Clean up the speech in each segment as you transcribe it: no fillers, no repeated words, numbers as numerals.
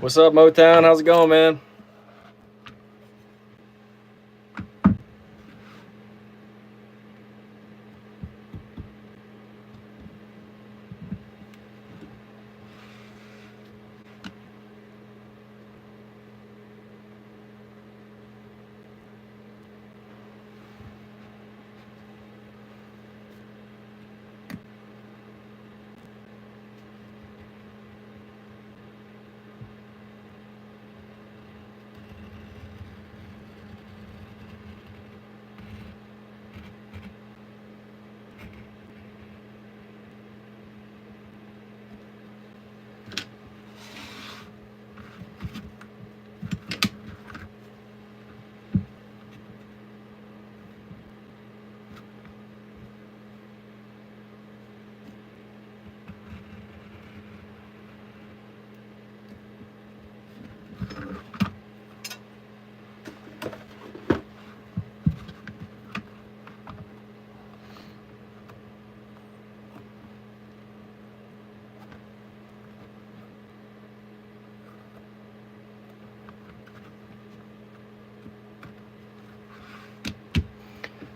What's up, Motown? How's it going, man?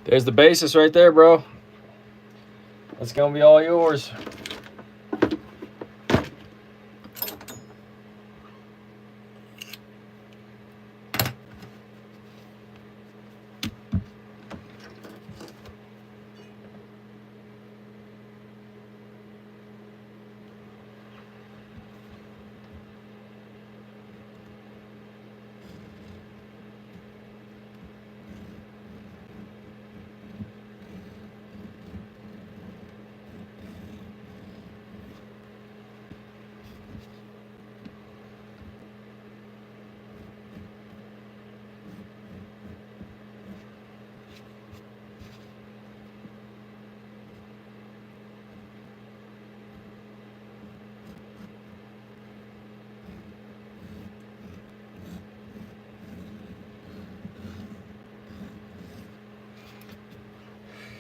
There's the basis right there, bro. That's gonna be all yours.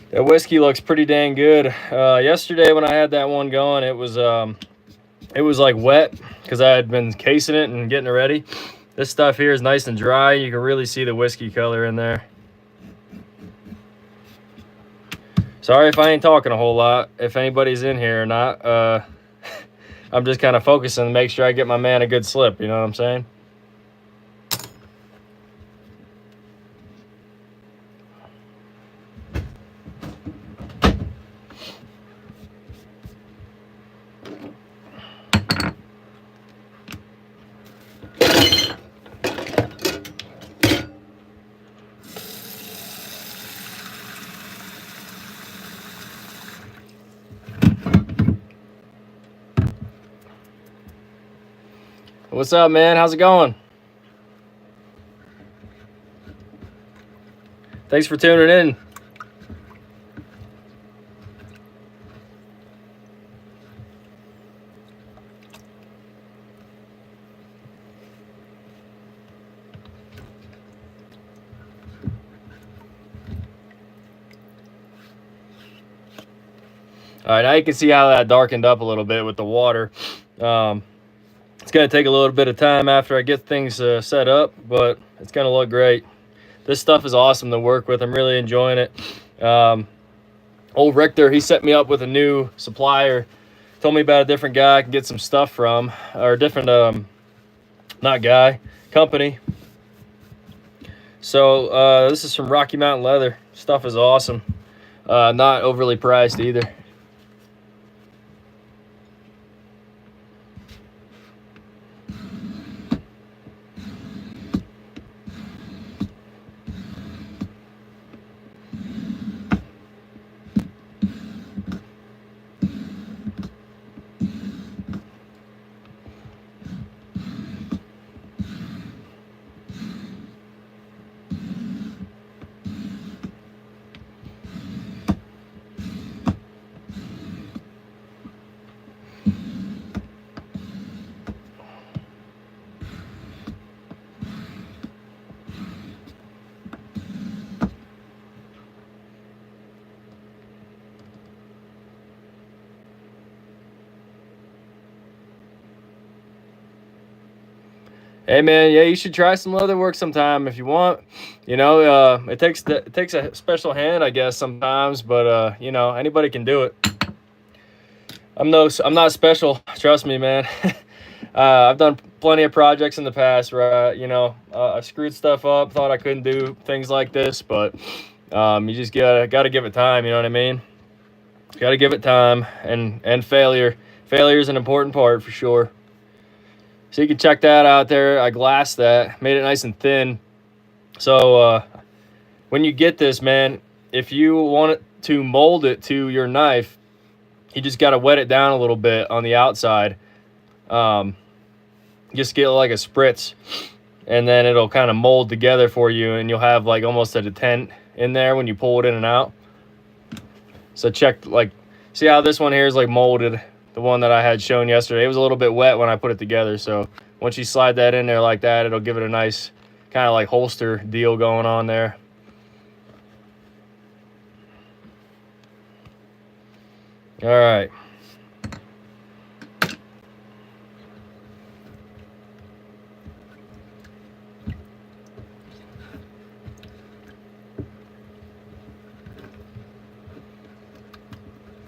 That whiskey looks pretty dang good. Yesterday when I had that one going, it was like wet because I had been casing it and getting it ready. This stuff here is nice and dry. You can really see the whiskey color in there. Sorry if I ain't talking a whole lot, if anybody's in here or not. I'm just kind of focusing to make sure I get my man a good slip, you know what I'm saying? What's up, man? How's it going? Thanks for tuning in. All right, now you can see how that darkened up a little bit with the water. It's going to take a little bit of time after I get things set up, but it's going to look great. This stuff is awesome to work with. I'm really enjoying it. Old Richter, he set me up with a new supplier. Told me about a different guy I can get some stuff from, or a different, not guy, company. So this is from Rocky Mountain Leather. Stuff is awesome. Not overly priced either. Hey man, yeah, you should try some leather work sometime if you want. It takes a special hand, I guess, sometimes, but anybody can do it. I'm not special, trust me, man. I've done plenty of projects in the past where I screwed stuff up, thought I couldn't do things like this, but you just gotta give it time. You know what I mean? Got to give it time, and failure is an important part for sure. So you can check that out there. I glassed that, made it nice and thin. So when you get this, man, if you want it to mold it to your knife, you just got to wet it down a little bit on the outside. Just get like a spritz, and then it'll kind of mold together for you, and you'll have like almost a detent in there when you pull it in and out. So see how this one here is like molded. The one that I had shown yesterday, it was a little bit wet when I put it together. So once you slide that in there like that, it'll give it a nice kind of like holster deal going on there. All right.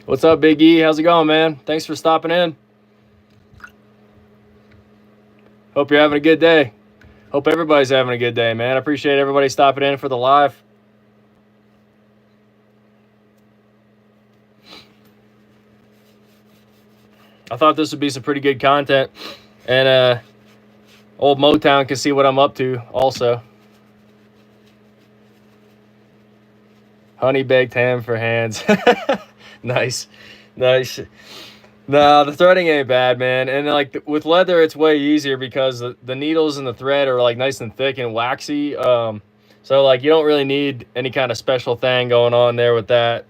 What's up, Big E? How's it going, man? Thanks for stopping in. Hope you're having a good day. Hope everybody's having a good day, man. I appreciate everybody stopping in for the live. I thought this would be some pretty good content. And old Motown can see what I'm up to also. Honey baked ham for hands. Nice. No, the threading ain't bad, man. And like with leather, it's way easier because the needles and the thread are like nice and thick and waxy. So like you don't really need any kind of special thing going on there with that.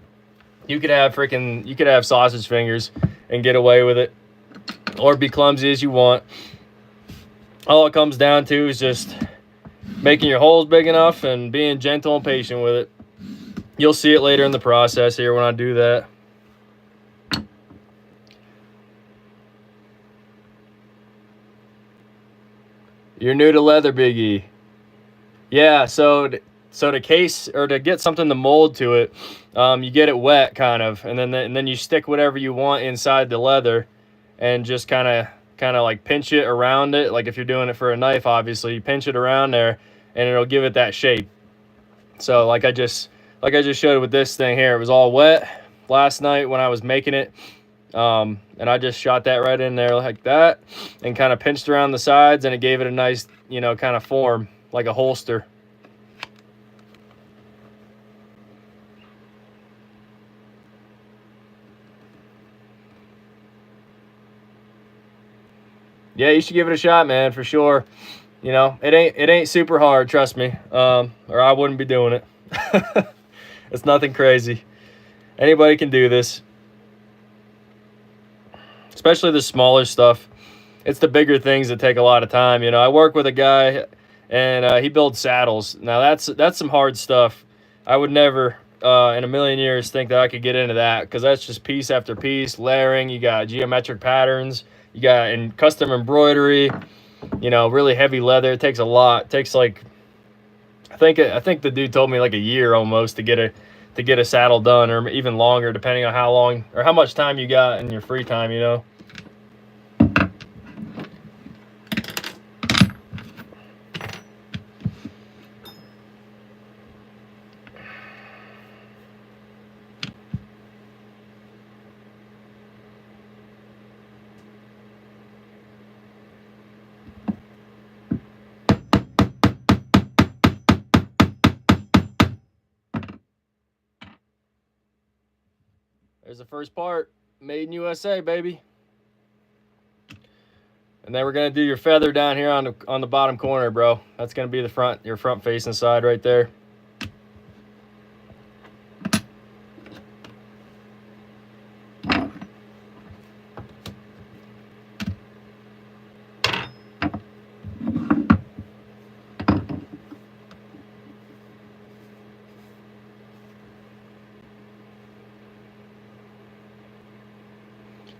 You could have sausage fingers and get away with it, or be clumsy as you want. All it comes down to is just making your holes big enough and being gentle and patient with it. You'll see it later in the process here when I do that. You're new to leather, Biggie. Yeah, so to case or to get something to mold to it, you get it wet kind of, and then you stick whatever you want inside the leather, and just kind of like pinch it around it. Like if you're doing it for a knife, obviously you pinch it around there, and it'll give it that shape. So like I just showed with this thing here, it was all wet last night when I was making it. And I just shot that right in there like that and kind of pinched around the sides, and it gave it a nice, kind of form like a holster. Yeah, you should give it a shot, man, for sure. It ain't super hard, trust me. Or I wouldn't be doing it. It's nothing crazy. Anybody can do this. Especially the smaller stuff. It's the bigger things that take a lot of time. I work with a guy, and he builds saddles. Now that's some hard stuff. I would never in a million years think that I could get into that, because that's just piece after piece, layering. You got geometric patterns. You got custom embroidery. Really heavy leather. It takes a lot. It takes like I think the dude told me like a year almost to get a saddle done, or even longer, depending on how long or how much time you got in your free time, There's the first part, made in USA, baby. And then we're gonna do your feather down here on the bottom corner, bro. That's gonna be your front facing side right there.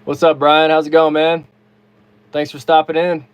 What's up, Brian? How's it going, man? Thanks for stopping in.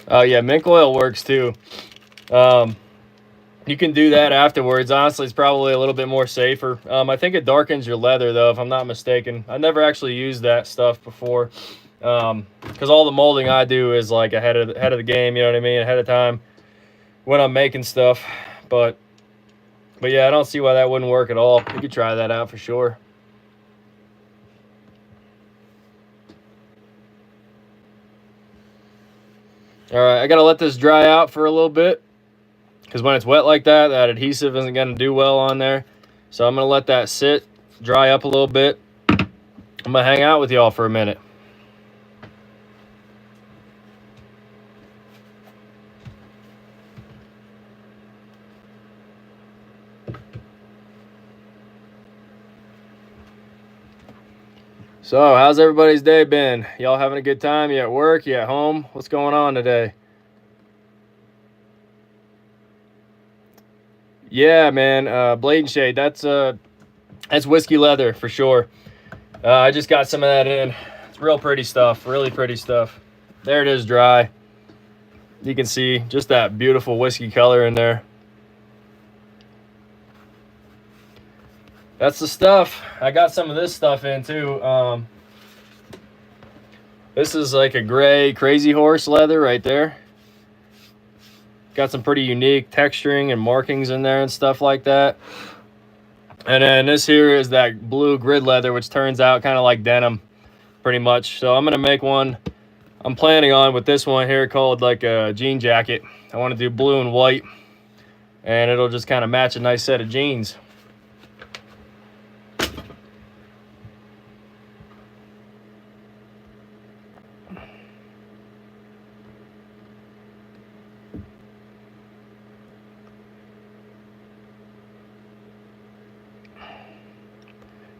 Oh yeah, mink oil works too. Um, you can do that afterwards. Honestly, it's probably a little bit more safer. I think it darkens your leather though, if I'm not mistaken. I never actually used that stuff before, because all the molding I do is like ahead of the game. You know what I mean? Ahead of time when I'm making stuff. But yeah, I don't see why that wouldn't work at all. You could try that out for sure. All right, I gotta let this dry out for a little bit, because when it's wet like that, that adhesive isn't gonna do well on there. So I'm gonna let that sit, dry up a little bit. I'm gonna hang out with y'all for a minute. So, how's everybody's day been? Y'all having a good time? You at work? You at home? What's going on today? Yeah, man. Blade and Shade. That's whiskey leather for sure. I just got some of that in. It's real pretty stuff. Really pretty stuff. There it is, dry. You can see just that beautiful whiskey color in there. That's the stuff. I got some of this stuff in too. This is like a gray Crazy Horse leather right there. Got some pretty unique texturing and markings in there and stuff like that. And then this here is that blue grid leather, which turns out kind of like denim pretty much. So I'm going to make one. I'm planning on with this one here called like a jean jacket. I want to do blue and white, and it'll just kind of match a nice set of jeans.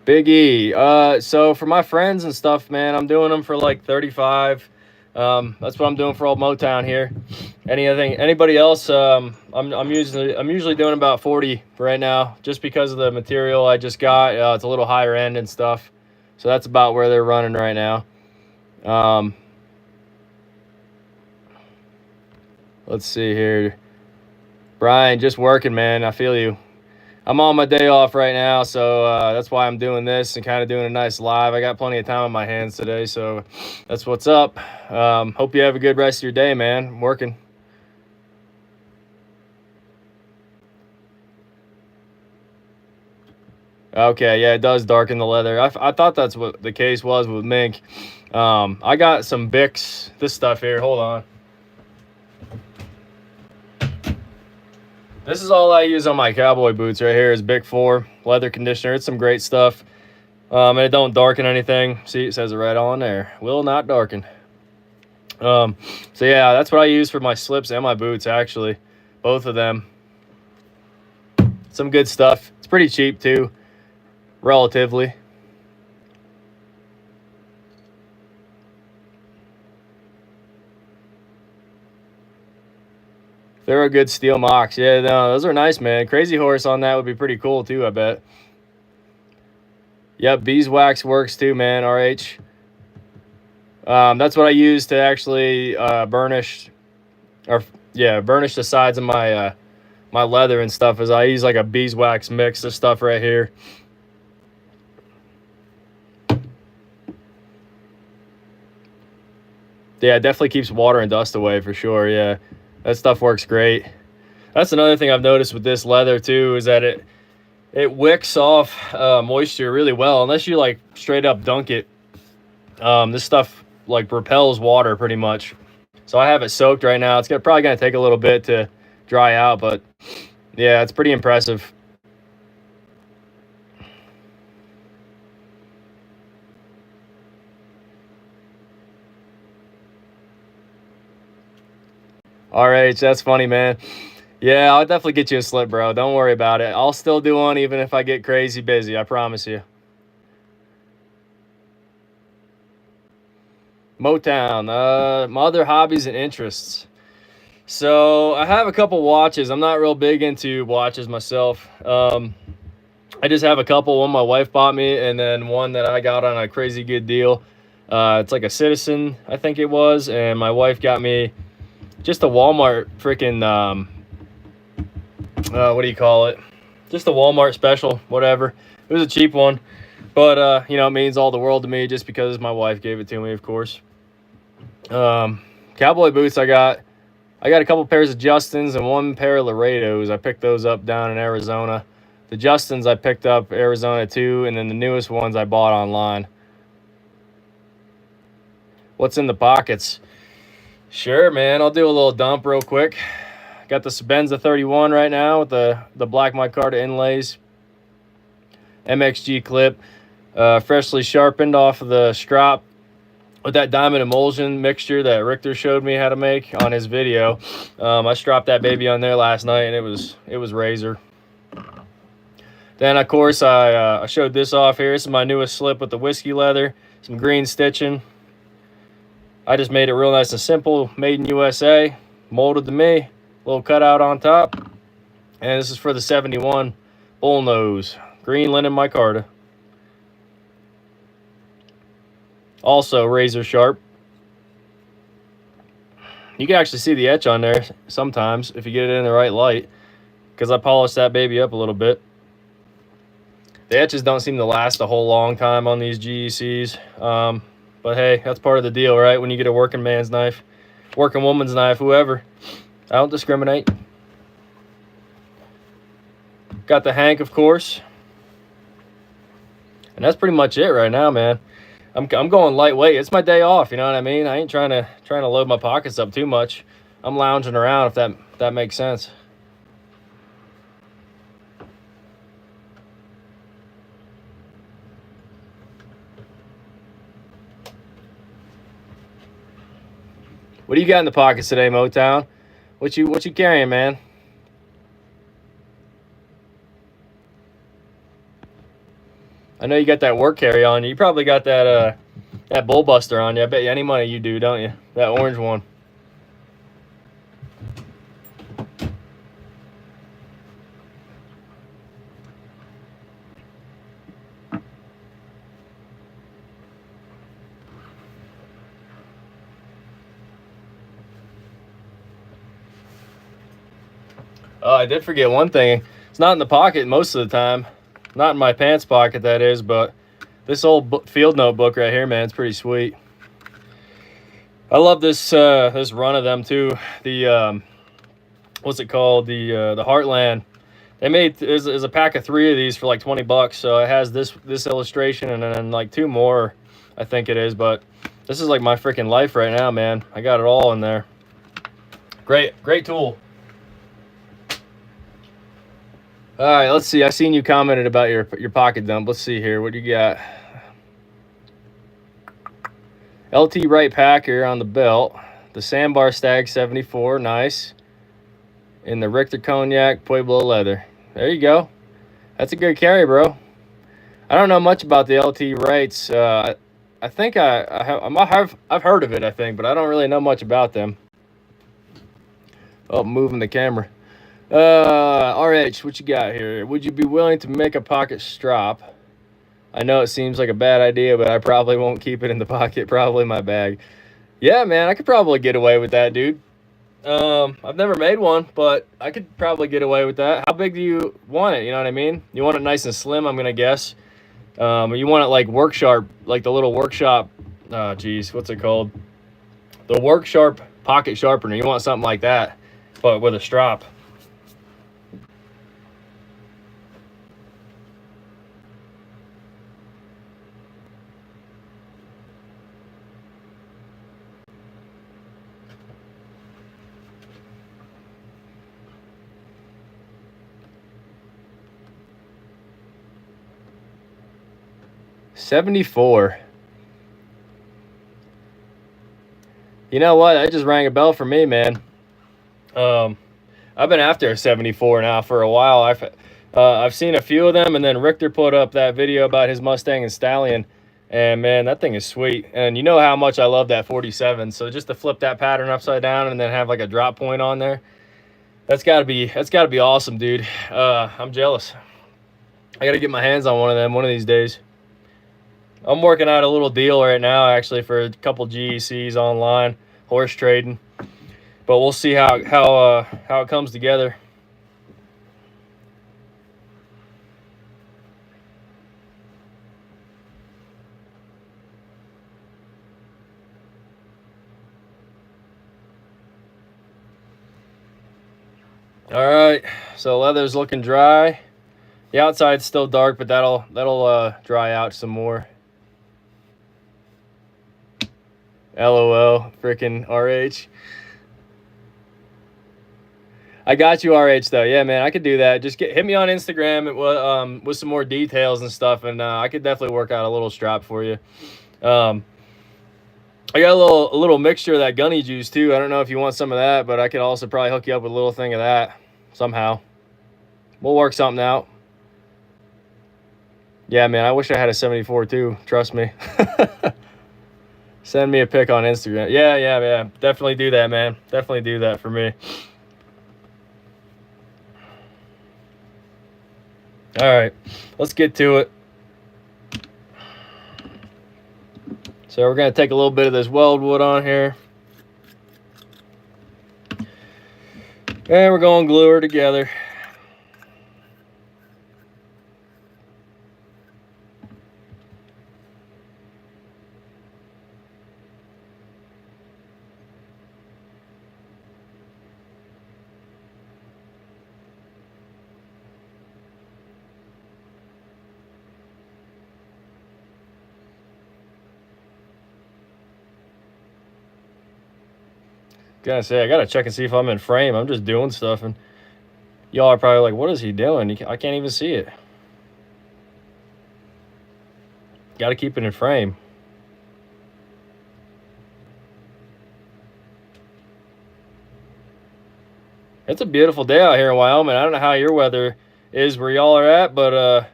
Big E. So for my friends and stuff, man, I'm doing them for like 35. That's what I'm doing for old Motown here. Anybody else? I'm usually doing about 40 right now, just because of the material I just got. It's a little higher end and stuff, so that's about where they're running right now. Let's see here. Brian, just working, man. I feel you. I'm on my day off right now, so that's why I'm doing this and kind of doing a nice live. I got plenty of time on my hands today, so that's what's up. Hope you have a good rest of your day, man. I'm working. Okay, yeah, it does darken the leather. I thought that's what the case was with mink. I got some Bix, this stuff here. Hold on. This is all I use on my cowboy boots right here is Bic 4 leather conditioner. It's some great stuff. And it don't darken anything. See, it says it right on there. Will not darken. So yeah, that's what I use for my slips and my boots, actually. Both of them. Some good stuff. It's pretty cheap too, relatively. They're a good steel mocks. Yeah, no, those are nice, man. Crazy Horse on that would be pretty cool too, I bet. Yep, beeswax works too, man. RH. That's what I use to actually burnish the sides of my my leather and stuff. Is I use like a beeswax mix of stuff right here. Yeah, it definitely keeps water and dust away for sure. Yeah. That stuff works great. That's another thing I've noticed with this leather too, is that it wicks off moisture really well. Unless you like straight up dunk it, this stuff like repels water pretty much. So I have it soaked right now. It's probably gonna take a little bit to dry out, but yeah, it's pretty impressive. RH, that's funny, man. Yeah, I'll definitely get you a slip, bro. Don't worry about it. I'll still do one even if I get crazy busy. I promise you. Motown. My other hobbies and interests. So I have a couple watches. I'm not real big into watches myself. I just have a couple. One my wife bought me, and then one that I got on a crazy good deal. It's like a Citizen, I think it was, and my wife got me just a Walmart freaking what do you call it? Just a Walmart special, whatever. It was a cheap one, but you know, it means all the world to me just because my wife gave it to me, of course. Cowboy boots, I got a couple pairs of Justins and one pair of Laredos. I picked those up down in Arizona. The Justins I picked up Arizona too, and then the newest ones I bought online. What's in the pockets? Sure, man, I'll do a little dump real quick. Got the Sebenza 31 right now with the black micarta inlays. MXG clip, freshly sharpened off of the strop with that diamond emulsion mixture that Richter showed me how to make on his video. I stropped that baby on there last night, and it was razor. Then of course I showed this off here. This is my newest slip with the whiskey leather, some green stitching. I just made it real nice and simple, made in USA, molded to me, little cutout on top, and this is for the 71 bullnose, green linen micarta. Also razor sharp. You can actually see the etch on there sometimes if you get it in the right light, because I polished that baby up a little bit. The etches don't seem to last a whole long time on these GECs, but hey, that's part of the deal, right? When you get a working man's knife, working woman's knife, whoever. I don't discriminate. Got the Hank, of course. And that's pretty much it right now, man. I'm going lightweight. It's my day off, you know what I mean? I ain't trying to load my pockets up too much. I'm lounging around, if that makes sense. What do you got in the pockets today, Motown? What you carrying, man? I know you got that work carry on you. You probably got that that Bullbuster on you. I bet you any money you do, don't you? That orange one. Oh, I did forget one thing. It's not in the pocket most of the time. Not in my pants pocket, that is, but this old field notebook right here, man, it's pretty sweet. I love this this run of them too. The what's it called? The Heartland. They made is a pack of 3 of these for like 20 bucks. So it has this illustration and then like 2 more, I think it is. But this is like my freaking life right now, man. I got it all in there. Great tool. All right, let's see. I seen you commented about your pocket dump. Let's see here. What do you got? LT Wright Packer on the belt. The Sandbar Stag 74, nice. In the Richter Cognac Pueblo leather. There you go. That's a good carry, bro. I don't know much about the LT Wrights. I think I've heard of it, I think, but I don't really know much about them. Oh, moving the camera. RH, what you got here? Would you be willing to make a pocket strap? I know it seems like a bad idea, but I probably won't keep it in the pocket, probably my bag. Yeah, man, I could probably get away with that, dude. I've never made one, but I could probably get away with that. How big do you want it? You know what I mean? You want it nice and slim, I'm gonna guess. You want it like work sharp, like the little workshop, geez, what's it called? The work sharp pocket sharpener. You want something like that, but with a strap. $74. You know what? That just rang a bell for me, man. I've been after a 74 now for a while. I've seen a few of them, and then Richter put up that video about his Mustang and Stallion, and man, that thing is sweet. And you know how much I love that 47. So just to flip that pattern upside down and then have like a drop point on there, that's gotta be awesome, dude. I'm jealous. I gotta get my hands on one of them one of these days. I'm working out a little deal right now, actually, for a couple GECs online, horse trading. but we'll see how it comes together. All right, so leather's looking dry. The outside's still dark, but that'll dry out some more. LOL, freaking RH. I got you, RH, though. Yeah, man, I could do that. Just hit me on Instagram with some more details and stuff, and I could definitely work out a little strap for you. I got a little mixture of that gunny juice too. I don't know if you want some of that, but I could also probably hook you up with a little thing of that somehow. We'll work something out. Yeah, man, I wish I had a 74 too. Trust me. Send me a pic on Instagram. Yeah. Definitely do that, man. Definitely do that for me. All right, let's get to it. So we're going to take a little bit of this weld wood on here. And we're going to glue her together. Gotta say, I gotta check and see if I'm in frame. I'm just doing stuff, and y'all are probably like, what is he doing? I can't even see it. Gotta keep it in frame. It's a beautiful day out here in Wyoming. I don't know how your weather is where y'all are at, but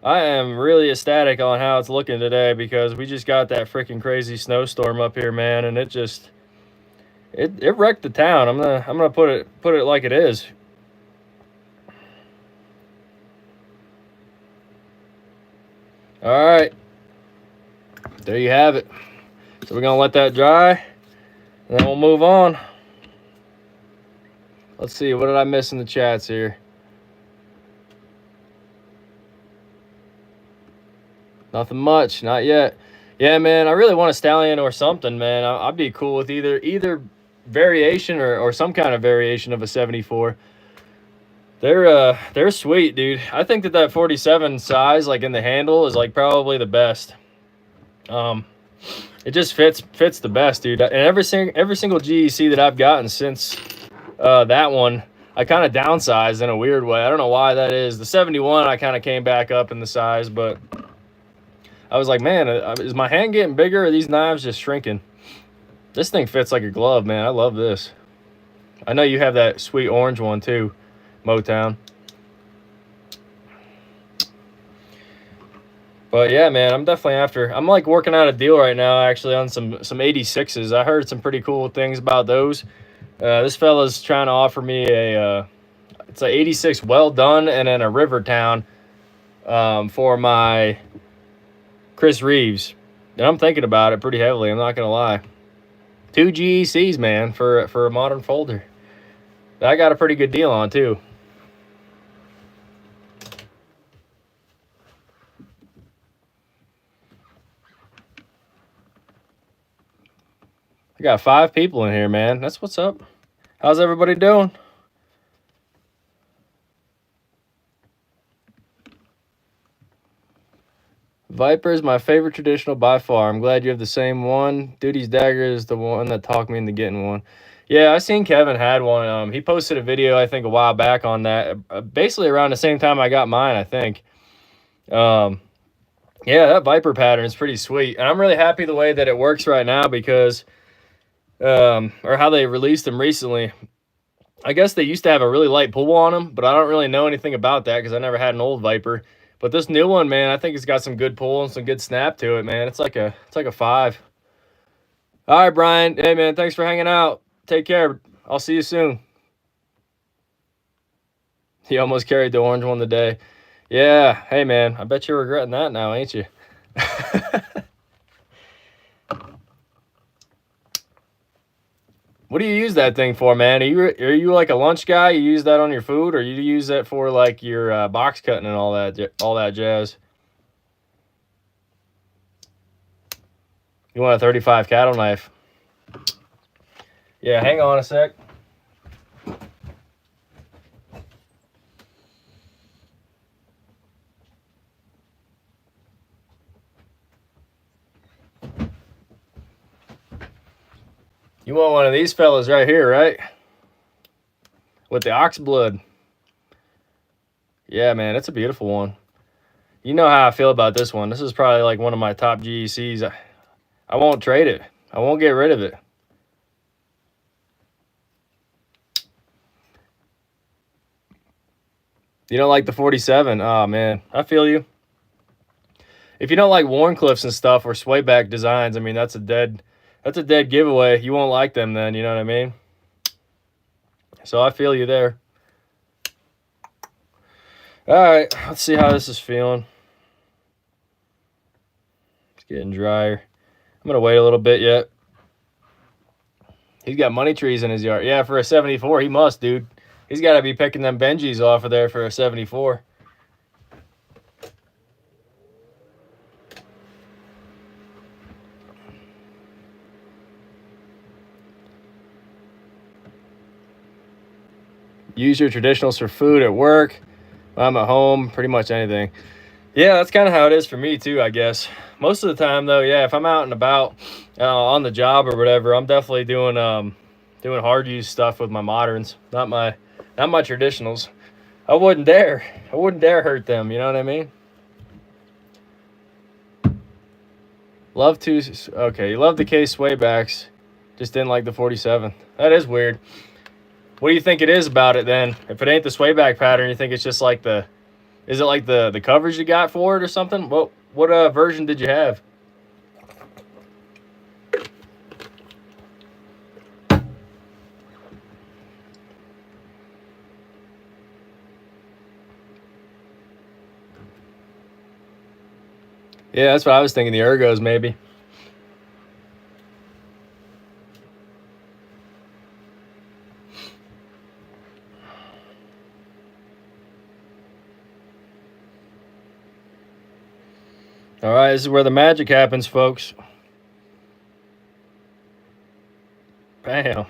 I am really ecstatic on how it's looking today, because we just got that freaking crazy snowstorm up here, man, and it just it wrecked the town. I'm gonna put it like it is. All right, there you have it. So we're gonna let that dry, and then we'll move on. Let's see, what did I miss in the chats here? Nothing much, not yet. Yeah, man, I really want a stallion or something, man. I'd be cool with either variation or some kind of variation of a 74. They're sweet, dude. I think that 47 size, like in the handle, is like probably the best. It just fits the best, dude. And every single GEC that I've gotten since that one, I kind of downsized in a weird way. I don't know why that is. The 71, I kind of came back up in the size, but I was like, man, is my hand getting bigger, or are these knives just shrinking? This thing fits like a glove, man. I love this. I know you have that sweet orange one too, Motown. But yeah, man, I'm definitely after. I'm like working out a deal right now, actually, on some 86s. I heard some pretty cool things about those. This fella's trying to offer me it's a 86 well done, and then a Rivertown for my Chris Reeves. And I'm thinking about it pretty heavily, I'm not gonna lie. 2 GECs, man, for a modern folder. That I got a pretty good deal on too. I got 5 people in here, man. That's what's up. How's everybody doing? Viper is my favorite traditional by far. I'm glad you have the same one. Duty's dagger is the one that talked me into getting one. Yeah, I seen Kevin had one. He posted a video, I think, a while back on that. Basically around the same time I got mine, I think. Yeah, that Viper pattern is pretty sweet. And I'm really happy the way that it works right now, because or how they released them recently. I guess they used to have a really light pull on them, but I don't really know anything about that because I never had an old Viper. But this new one, man, I think it's got some good pull and some good snap to it, man. It's like a 5. All right, Brian. Hey, man, thanks for hanging out. Take care. I'll see you soon. He almost carried the orange one today. Yeah. Hey, man, I bet you're regretting that now, ain't you? What do you use that thing for, man? Are you like a lunch guy? You use that on your food, or you use that for like your box cutting and all that jazz? You want a 35 cattle knife? Yeah, hang on a sec. You want one of these fellas right here, right? With the ox blood. Yeah, man, it's a beautiful one. You know how I feel about this one. This is probably like one of my top GECs. I won't trade it. I won't get rid of it. You don't like the 47? Oh, man, I feel you. If you don't like Warncliffs and stuff or swayback designs, I mean, that's a dead giveaway. You won't like them then, you know what I mean? So I feel you there. All right, let's see how this is feeling. It's getting drier. I'm going to wait a little bit yet. He's got money trees in his yard. Yeah, for a 74, he must, dude. He's got to be picking them Benjis off of there for a 74. Use your traditionals for food at work. When I'm at home, pretty much anything. Yeah, that's kind of how it is for me too, I guess. Most of the time though, yeah, if I'm out and about on the job or whatever, I'm definitely doing hard use stuff with my moderns, not my traditionals. I wouldn't dare hurt them, you know what I mean? Okay, you love the K swaybacks, just didn't like the 47. That is weird. What do you think it is about it then? If it ain't the swayback pattern, you think it's just like is it like the coverage you got for it or something? What version did you have? Yeah, that's what I was thinking, the ergos maybe. All right, this is where the magic happens, folks. Bam.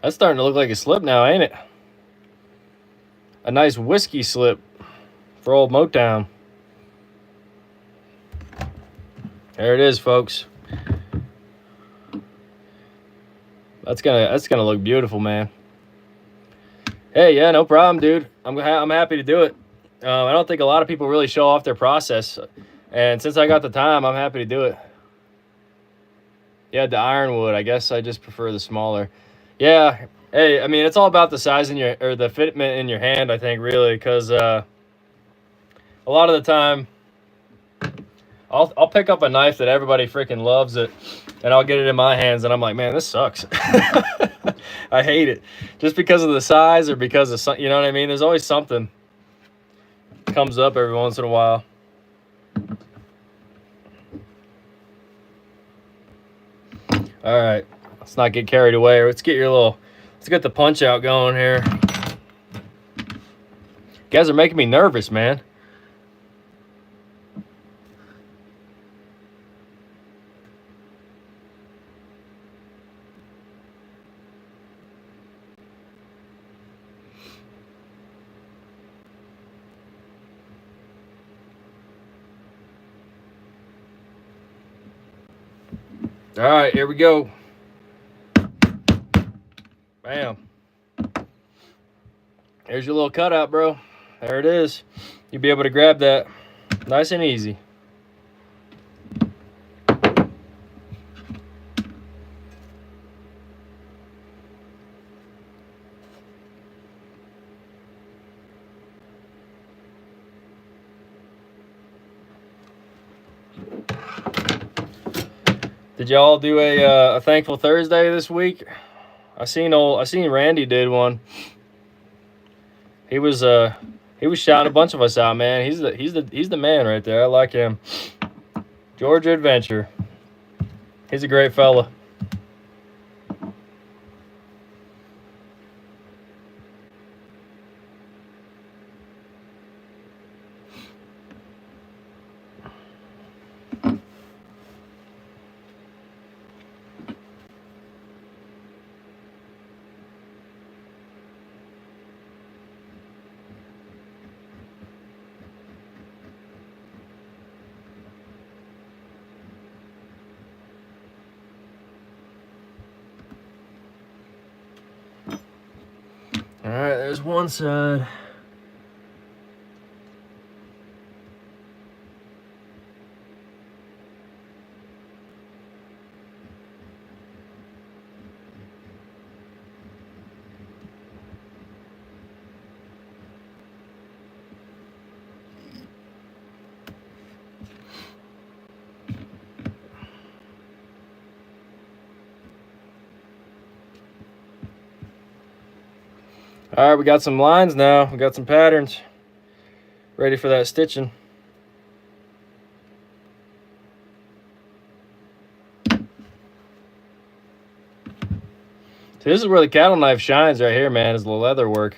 That's starting to look like a slip now, ain't it? A nice whiskey slip for old Motown. There it is, folks. That's gonna look beautiful, man. Hey, yeah, no problem, dude. I'm happy to do it. I don't think a lot of people really show off their process, and since I got the time, I'm happy to do it. Yeah, the ironwood. I guess I just prefer the smaller. Yeah. Hey, I mean, it's all about the size in the fitment in your hand, I think, really, because a lot of the time, I'll pick up a knife that everybody freaking loves it, and I'll get it in my hands, and I'm like, man, this sucks. I hate it, just because of the size or because of some, you know what I mean? There's always something comes up every once in a while. All right, let's not get carried away. Let's get the punch out going here. You guys are making me nervous, man. All right, here we go. Bam. There's your little cutout, bro. There it is. You'll be able to grab that nice and easy. Did y'all do a Thankful Thursday this week? I seen Randy did one. He was shouting a bunch of us out, man. He's the man right there. I like him. Georgia Adventure. He's a great fella. All right, there's one side. All right, we got some lines now. We got some patterns. Ready for that stitching. See, this is where the cattle knife shines right here, man, is the leather work.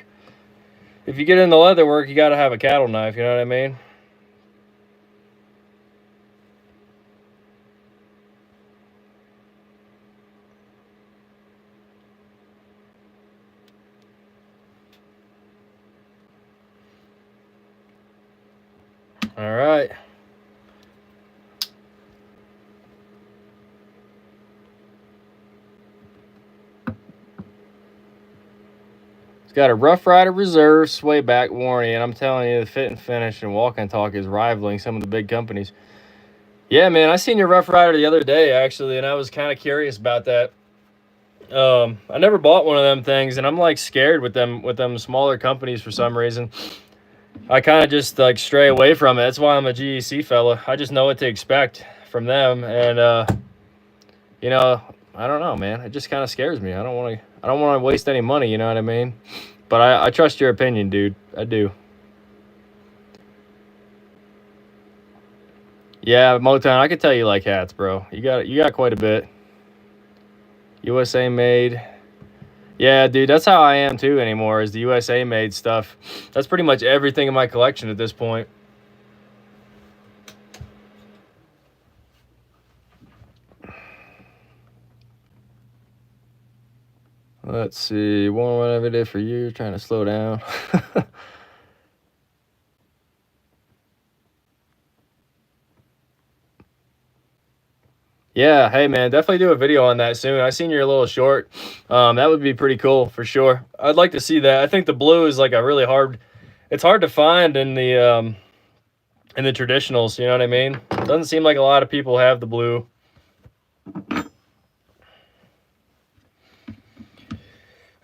If you get into leather work, you got to have a cattle knife, you know what I mean? All right. It's got a Rough Rider Reserve sway back warranty, and I'm telling you, the fit and finish and walk and talk is rivaling some of the big companies. Yeah, man, I seen your Rough Rider the other day, actually, and I was kind of curious about that. I never bought one of them things, and I'm like scared with them smaller companies for some reason. I kind of just like stray away from it. That's why I'm a GEC fella. I just know what to expect from them, and you know, I don't know, man. It just kind of scares me. I don't want to waste any money. You know what I mean? But I trust your opinion, dude. I do. Yeah, Motown. I could tell you like hats, bro. You got quite a bit. USA made. Yeah, dude, that's how I am too anymore, is the USA made stuff. That's pretty much everything in my collection at this point. Let's see. One every day for you. Trying to slow down. Yeah, hey man, definitely do a video on that soon. I seen your little short. That would be pretty cool for sure. I'd like to see that. I think the blue is like a really hard. It's hard to find in the traditionals. You know what I mean? Doesn't seem like a lot of people have the blue.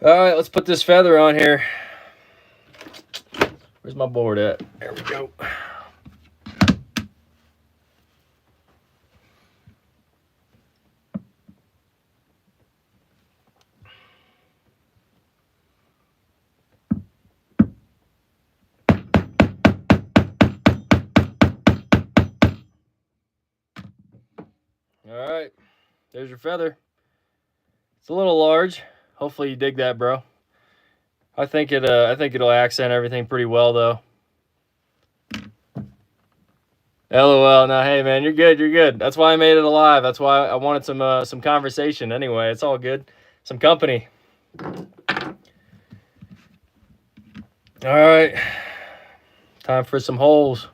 All right, let's put this feather on here. Where's my board at? There we go. All right, there's your feather. It's a little large. Hopefully you dig that, bro. I think it'll accent everything pretty well, though. LOL. Now, hey man, you're good. You're good. That's why I made it alive. That's why I wanted some conversation. Anyway, it's all good. Some company. All right. Time for some holes.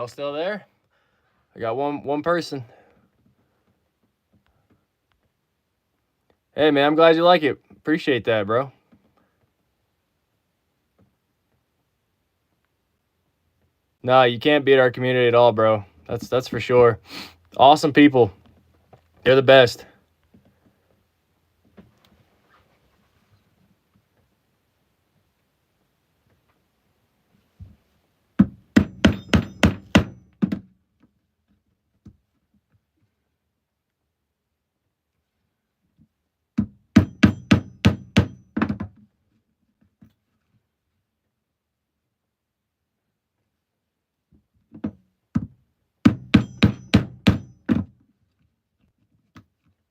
Y'all still there? I got one person. Hey, man, I'm glad you like it. Appreciate that, bro. No, you can't beat our community at all, bro. That's for sure. Awesome people. They're the best.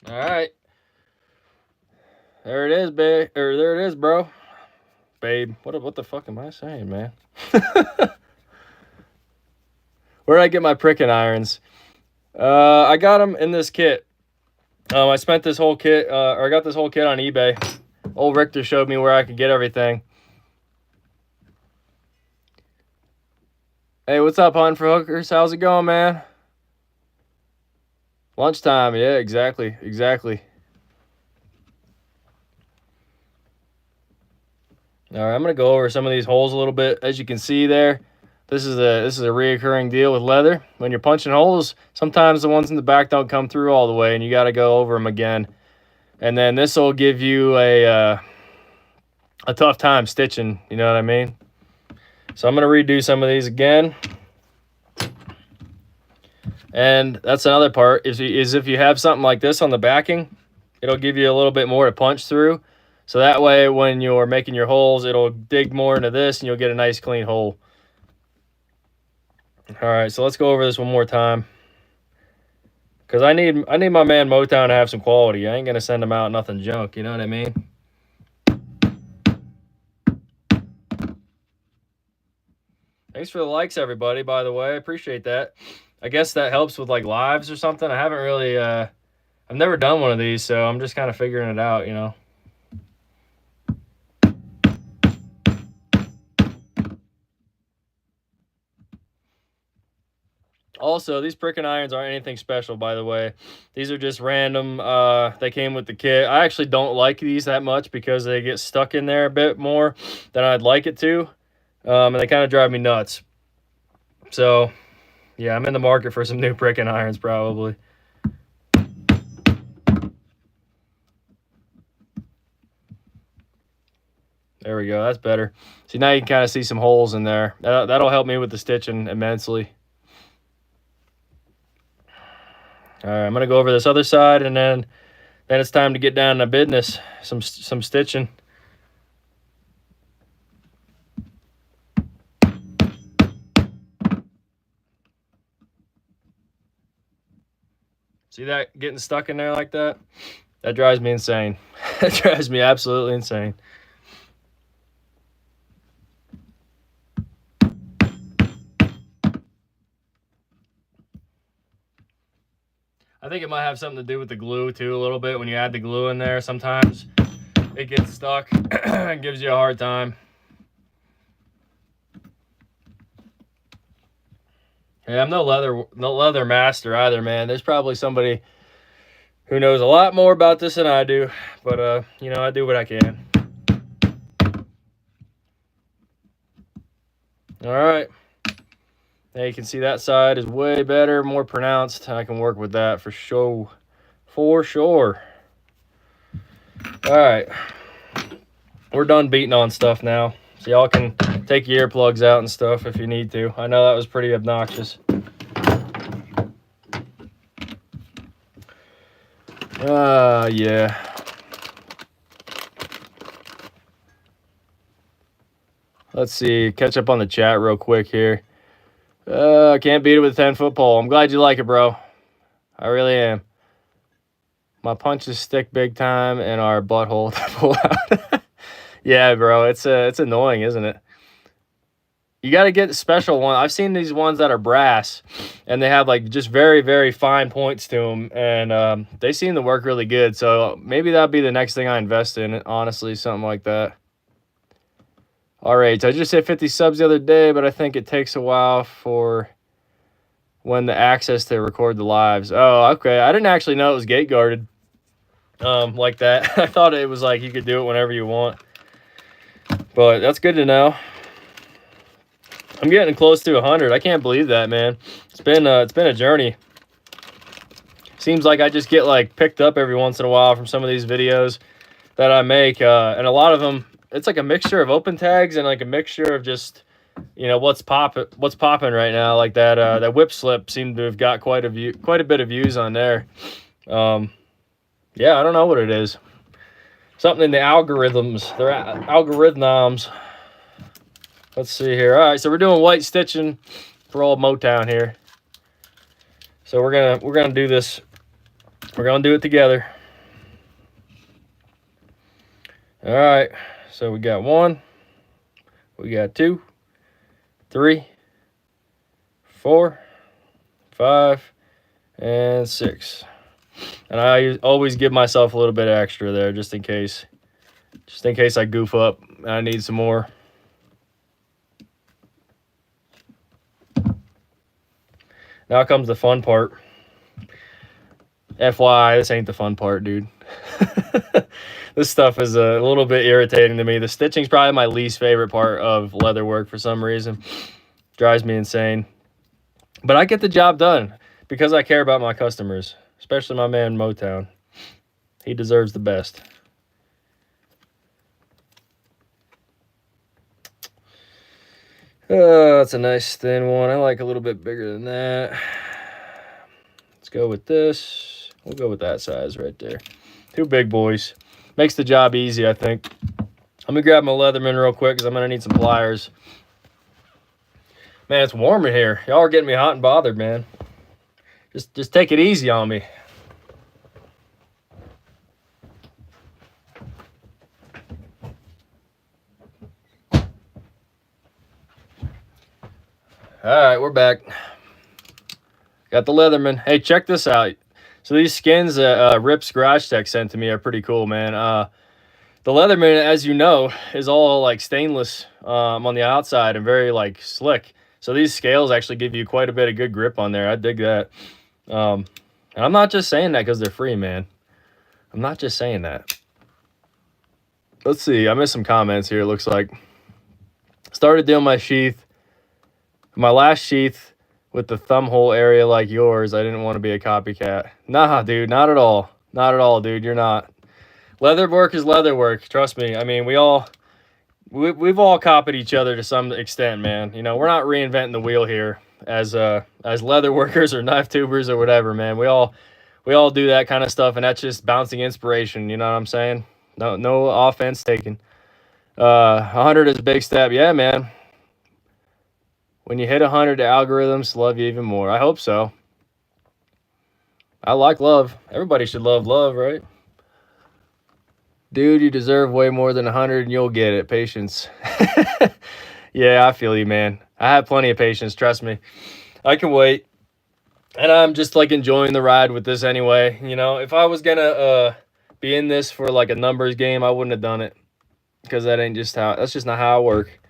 All right. There it is, babe. Or there it is, bro. Babe. What the fuck am I saying, man? Where did I get my pricking irons? I got them in this kit. I spent this whole kit, or I got this whole kit on eBay. Old Richter showed me where I could get everything. Hey, what's up, Hunt for Hookers? How's it going, man? Lunchtime, yeah, exactly. All right, I'm gonna go over some of these holes a little bit. As you can see there, this is a reoccurring deal with leather. When you're punching holes, sometimes the ones in the back don't come through all the way, and you got to go over them again. And then this will give you a tough time stitching. You know what I mean? So I'm gonna redo some of these again. And that's another part is if you have something like this on the backing, it'll give you a little bit more to punch through. So that way, when you're making your holes, it'll dig more into this and you'll get a nice clean hole. All right, so let's go over this one more time. Because I need my man Motown to have some quality. I ain't going to send him out nothing junk, you know what I mean? Thanks for the likes, everybody, by the way. I appreciate that. I guess that helps with, like, lives or something. I haven't really, I've never done one of these, so I'm just kind of figuring it out, you know? Also, these pricking irons aren't anything special, by the way. These are just random. They came with the kit. I actually don't like these that much because they get stuck in there a bit more than I'd like it to. And they kind of drive me nuts. So, yeah, I'm in the market for some new pricking irons, probably. There we go. That's better. See, now you can kind of see some holes in there. That'll help me with the stitching immensely. All right, I'm going to go over this other side, and then it's time to get down to business, some stitching. See that getting stuck in there like that? That drives me insane. That drives me absolutely insane. I think it might have something to do with the glue too a little bit. When you add the glue in there, sometimes it gets stuck and gives you a hard time. Hey, I'm no leather master either, man. There's probably somebody who knows a lot more about this than I do, but you know, I do what I can. All right. Now you can see that side is way better, more pronounced. I can work with that for sure. For sure. All right. We're done beating on stuff now. So y'all can take your earplugs out and stuff if you need to. I know that was pretty obnoxious. Yeah. Let's see. Catch up on the chat real quick here. I can't beat it with a 10-foot pole. I'm glad you like it, bro. I really am. My punches stick big time in our butthole to pull out. Yeah, bro. It's annoying, isn't it? You got to get a special one. I've seen these ones that are brass, and they have like just very, very fine points to them, and they seem to work really good. So maybe that'd be the next thing I invest in, honestly, something like that. All right, I just hit 50 subs the other day, but I think it takes a while for when the access to record the lives. Oh, okay. I didn't actually know it was gate guarded like that. I thought it was like you could do it whenever you want. But that's good to know. I'm getting close to 100. I can't believe that, man. It's been a journey. Seems like I just get like picked up every once in a while from some of these videos that I make, and a lot of them, it's like a mixture of open tags and like a mixture of just, you know, what's popping right now. Like that whip slip seemed to have got quite a bit of views on there. Yeah, I don't know what it is. Something in the algorithms. They're algorithms. Let's see here. All right, so we're doing white stitching for old Motown here. So we're gonna do this. We're gonna do it together. All right. So we got 1, we got 2, 3, 4, 5, and 6. And I always give myself a little bit extra there just in case I goof up and I need some more. Now comes the fun part. FYI, this ain't the fun part, dude. This stuff is a little bit irritating to me. The stitching's probably my least favorite part of leather work for some reason. Drives me insane. But I get the job done because I care about my customers, especially my man Motown. He deserves the best. That's a nice thin one. I like a little bit bigger than that. Let's go with this. We'll go with that size right there. 2 big boys. Makes the job easy, I think. Let me grab my Leatherman real quick because I'm going to need some pliers. Man, it's warm in here. Y'all are getting me hot and bothered, man. Just take it easy on me. All right, we're back. Got the Leatherman. Hey, check this out. So these skins that Rip's Garage Tech sent to me are pretty cool, man. The Leatherman, as you know, is all like stainless on the outside and very like slick. So these scales actually give you quite a bit of good grip on there. I dig that. And I'm not just saying that because they're free, man. I'm not just saying that. Let's see. I missed some comments here, it looks like. Started doing my sheath. My last sheath with the thumb hole area like yours. I didn't want to be a copycat. Nah, dude. Not at all. Not at all, dude. You're not. Leather work is leather work. Trust me. I mean, we've all copied each other to some extent, man. You know, we're not reinventing the wheel here as leather workers or knife tubers or whatever, man. We all do that kind of stuff, and that's just bouncing inspiration. You know what I'm saying? No offense taken. 100 is a big step. Yeah, man. When you hit 100, the algorithms love you even more. I hope so. I like love. Everybody should love love, right? Dude, you deserve way more than 100 and you'll get it. Patience. Yeah, I feel you, man. I have plenty of patience. Trust me. I can wait. And I'm just like enjoying the ride with this anyway. You know, if I was going to be in this for like a numbers game, I wouldn't have done it. Because that's just not how I work.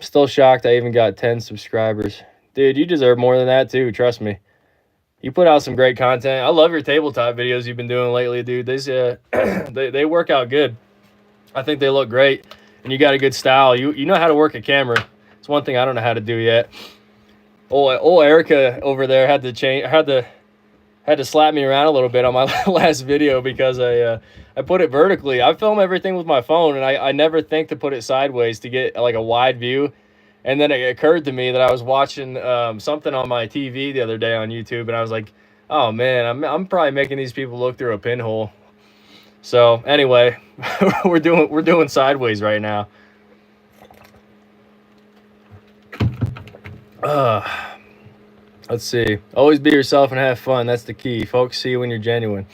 Still shocked I even got 10 subscribers. Dude, you deserve more than that too, trust me. You put out some great content. I love your tabletop videos you've been doing lately, dude. They work out good. I think they look great. And you got a good style. You know how to work a camera. It's one thing I don't know how to do yet. Old Erica over there had to slap me around a little bit on my last video because I put it vertically. I film everything with my phone, and I never think to put it sideways to get like a wide view. And then it occurred to me that I was watching something on my TV the other day on YouTube, and I was like, oh man, I'm probably making these people look through a pinhole. So anyway, we're doing sideways right now. Let's see. Always be yourself and have fun. That's the key. Folks see you when you're genuine.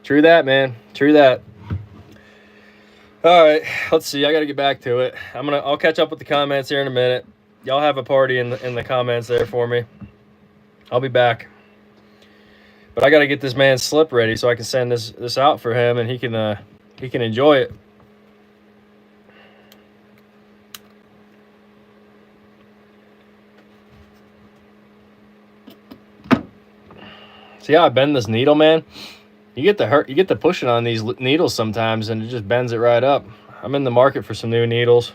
True that, man. True that. All right. Let's see. I got to get back to it. I'll catch up with the comments here in a minute. Y'all have a party in the comments there for me. I'll be back. But I got to get this man's slip ready so I can send this out for him and he can enjoy it. See how I bend this needle, man? You get to pushing on these needles sometimes, and it just bends it right up. I'm in the market for some new needles.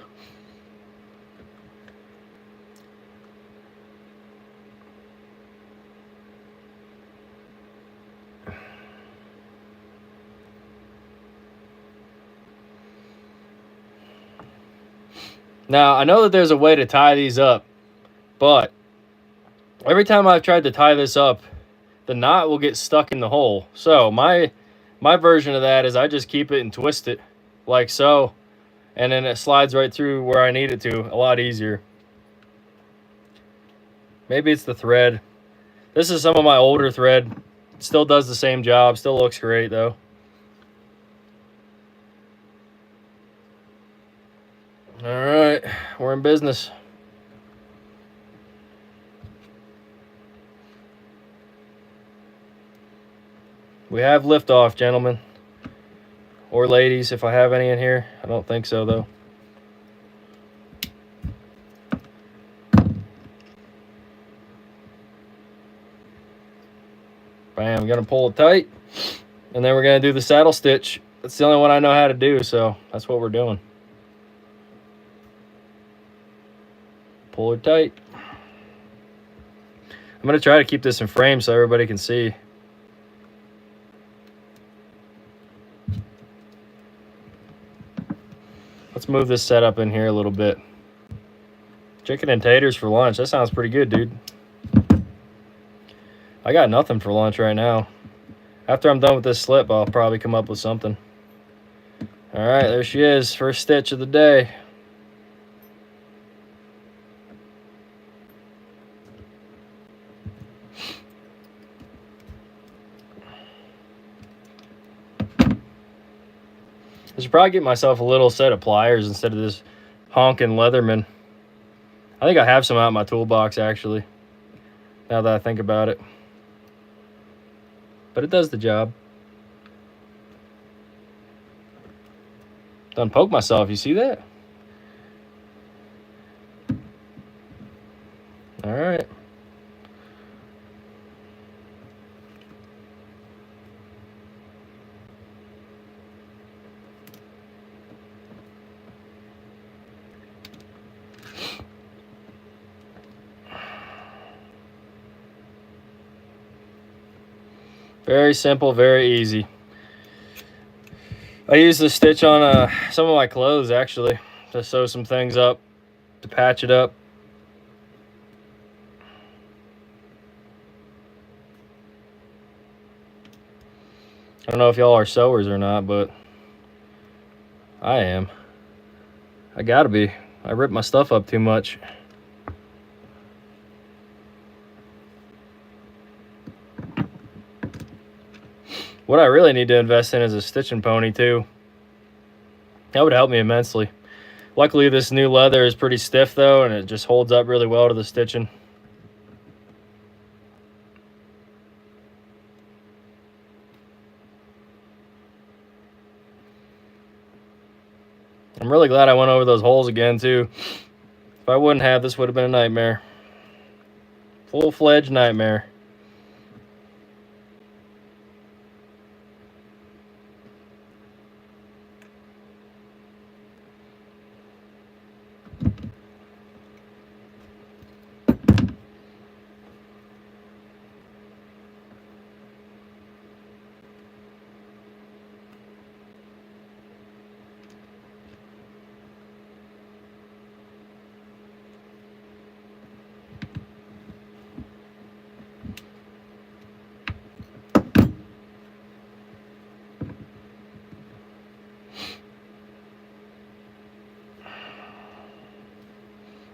Now, I know that there's a way to tie these up, but every time I've tried to tie this up, the knot will get stuck in the hole. So my version of that is I just keep it and twist it like so, and then it slides right through where I need it to a lot easier. Maybe it's the thread. This is some of my older thread. It still does the same job. Still looks great though. All right, we're in business. We have liftoff, gentlemen. Or ladies, if I have any in here. I don't think so, though. Bam, gonna pull it tight. And then we're gonna do the saddle stitch. That's the only one I know how to do, so that's what we're doing. Pull it tight. I'm gonna try to keep this in frame so everybody can see. Let's move this setup in here a little bit. Chicken and taters for lunch. That sounds pretty good, dude. I got nothing for lunch right now. After I'm done with this slip, I'll probably come up with something. All right, there she is. First stitch of the day. I should probably get myself a little set of pliers instead of this honking Leatherman. I think I have some out in my toolbox, actually, now that I think about it. But it does the job. Done poke myself, you see that? All right. Very simple, very easy. I use this stitch on some of my clothes, actually, to sew some things up, to patch it up. I don't know if y'all are sewers or not, but I am. I gotta be. I rip my stuff up too much. What I really need to invest in is a stitching pony too. That would help me immensely. Luckily, this new leather is pretty stiff though, and it just holds up really well to the stitching. I'm really glad I went over those holes again too. If I wouldn't have, this would have been a nightmare. Full-fledged nightmare.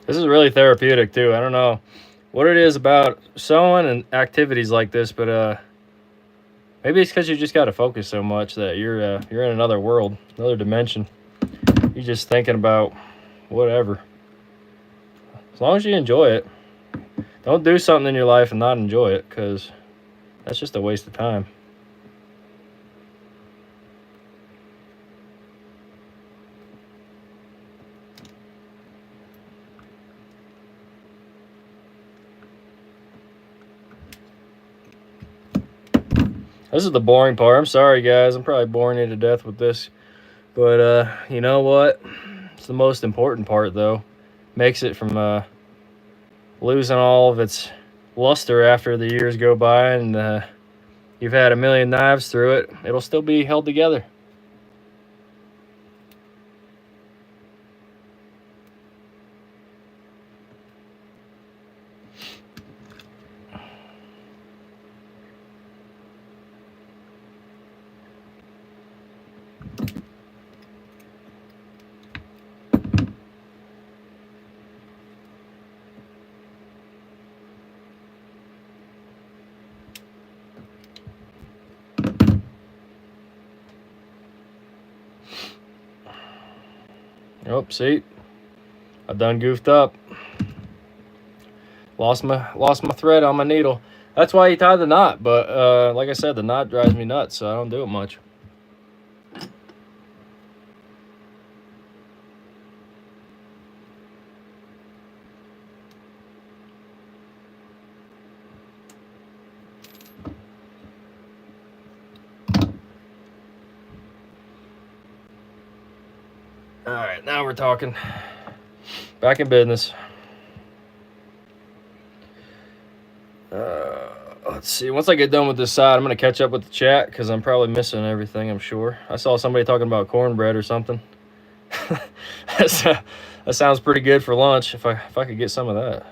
This is really therapeutic too. I don't know what it is about sewing and activities like this, but maybe it's because you just got to focus so much that you're in another world, another dimension. You're just thinking about whatever. As long as you enjoy it. Don't do something in your life and not enjoy it, because that's just a waste of time. This is the boring part. I'm sorry, guys. I'm probably boring you to death with this. But, you know what? It's the most important part, though. Makes it from losing all of its luster after the years go by and you've had a million knives through it. It'll still be held together. Oh, see, I done goofed up. Lost my thread on my needle. That's why you tie the knot. But like I said, the knot drives me nuts, so I don't do it much. All right, now we're talking. Back in business. Let's see. Once I get done with this side, I'm going to catch up with the chat because I'm probably missing everything, I'm sure. I saw somebody talking about cornbread or something. That sounds pretty good for lunch if I could get some of that.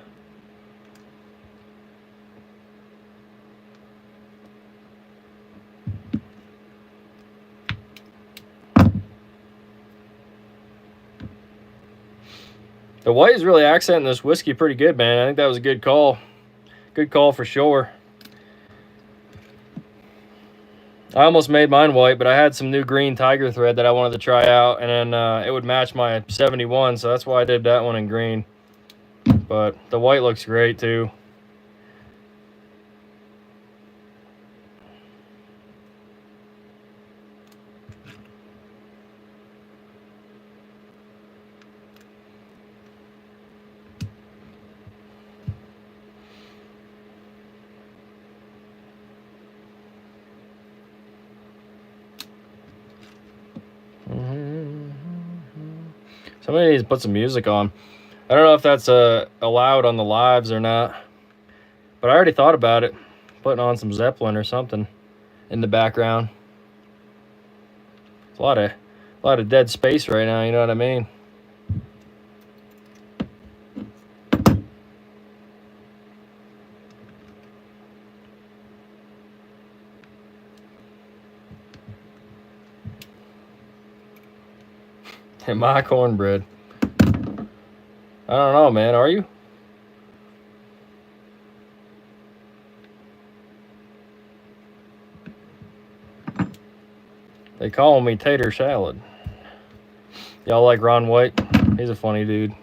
The white is really accenting this whiskey pretty good, man. I think that was a good call. Good call for sure. I almost made mine white, but I had some new green tiger thread that I wanted to try out, and then it would match my 71, so that's why I did that one in green. But the white looks great too. Somebody needs to put some music on. I don't know if that's allowed on the lives or not, but I already thought about it, putting on some Zeppelin or something in the background. It's a lot of dead space right now. You know what I mean? And my cornbread. I don't know, man. Are you? They call me Tater Salad. Y'all like Ron White? He's a funny dude.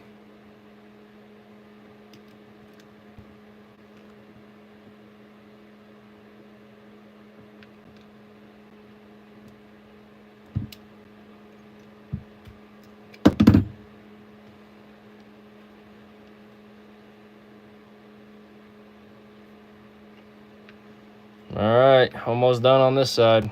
All right, almost done on this side.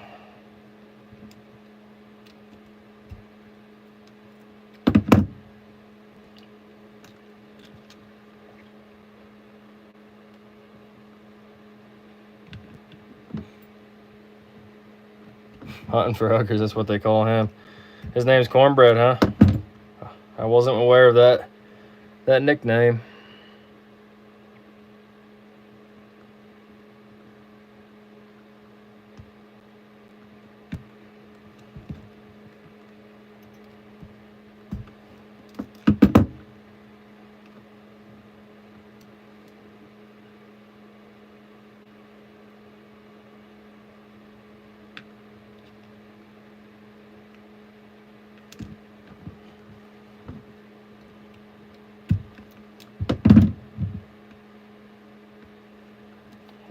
Hunting for hookers, that's what they call him. His name's Cornbread, huh? I wasn't aware of that nickname.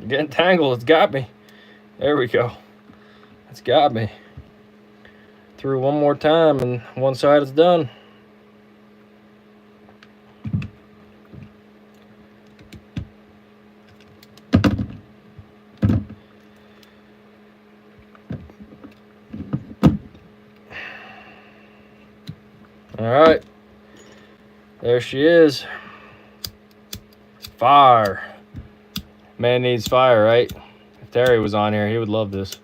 Getting tangled, it's got me. There we go. It's got me. Through one more time and one side is done. right. There she is. Fire. Man needs fire, right? If Terry was on here, he would love this.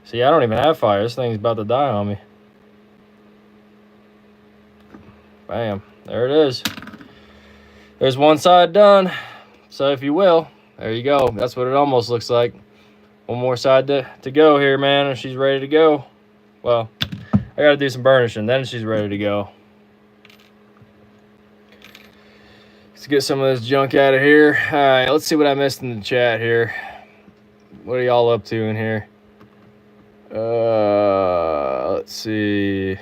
See, I don't even have fire. This thing's about to die on me. Bam. There it is. There's one side done. So if you will, there you go. That's what it almost looks like. One more side to go here, man, and she's ready to go. Well, I got to do some burnishing. Then she's ready to go. Let's get some of this junk out of here. All right, let's see what I missed in the chat here. What are y'all up to in here? Let's see.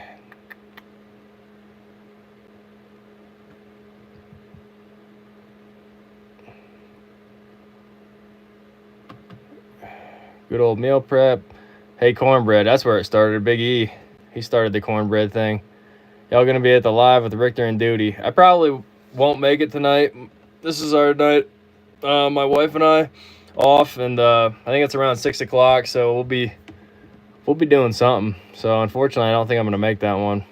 Good old meal prep. Hey, cornbread. That's where it started. Big E. He started the cornbread thing. Y'all gonna be at the live with Richter and Duty. I probably won't make it tonight. This is our night. My wife and I off, and I think it's around 6 o'clock. So we'll be doing something. So unfortunately, I don't think I'm gonna make that one.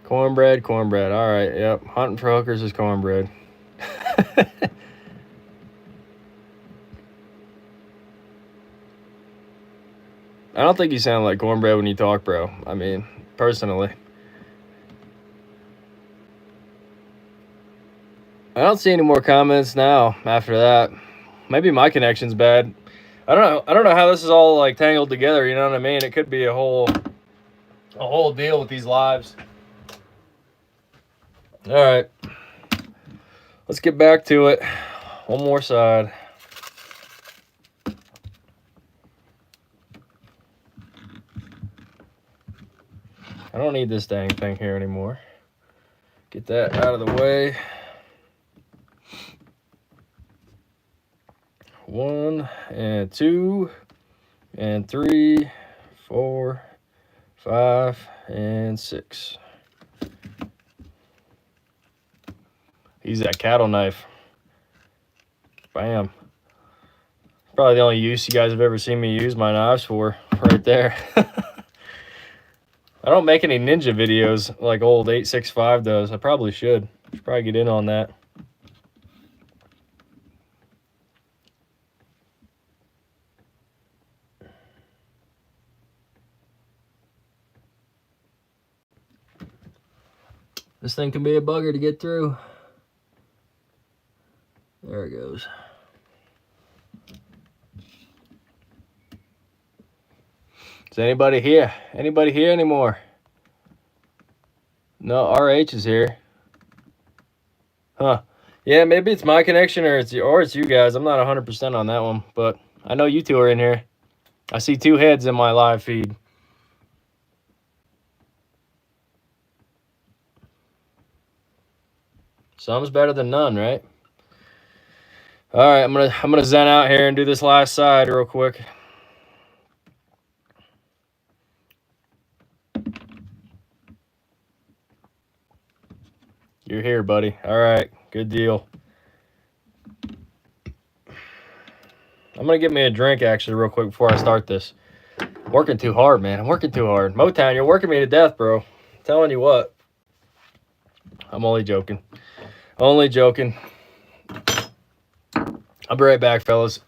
Cornbread. All right. Yep. Hunting for hookers is cornbread. I don't think you sound like cornbread when you talk, bro. I mean, personally. I don't see any more comments now after that. Maybe my connection's bad. I don't know how this is all like tangled together, you know what I mean? It could be a whole deal with these lives. All right. Let's get back to it. One more side. I don't need this dang thing here anymore. Get that out of the way. 1 and 2 and 3, 4, 5 and 6. Use that cattle knife. Bam. Probably the only use you guys have ever seen me use my knives for, right there. I don't make any ninja videos like old 865 does. I probably should. Should probably get in on that. This thing can be a bugger to get through. There it goes. Is anybody here? Anybody here anymore? No, RH is here. Huh. Yeah, maybe it's my connection or it's you guys. I'm not 100% on that one, but I know you two are in here. I see 2 heads in my live feed. Some's better than none, right? All right, I'm gonna zen out here and do this last side real quick. You're here, buddy. All right, good deal. I'm gonna get me a drink actually real quick before I start this. I'm working too hard, man. I'm working too hard. Motown, you're working me to death, bro. I'm telling you what. I'm only joking. Only joking. I'll be right back, fellas.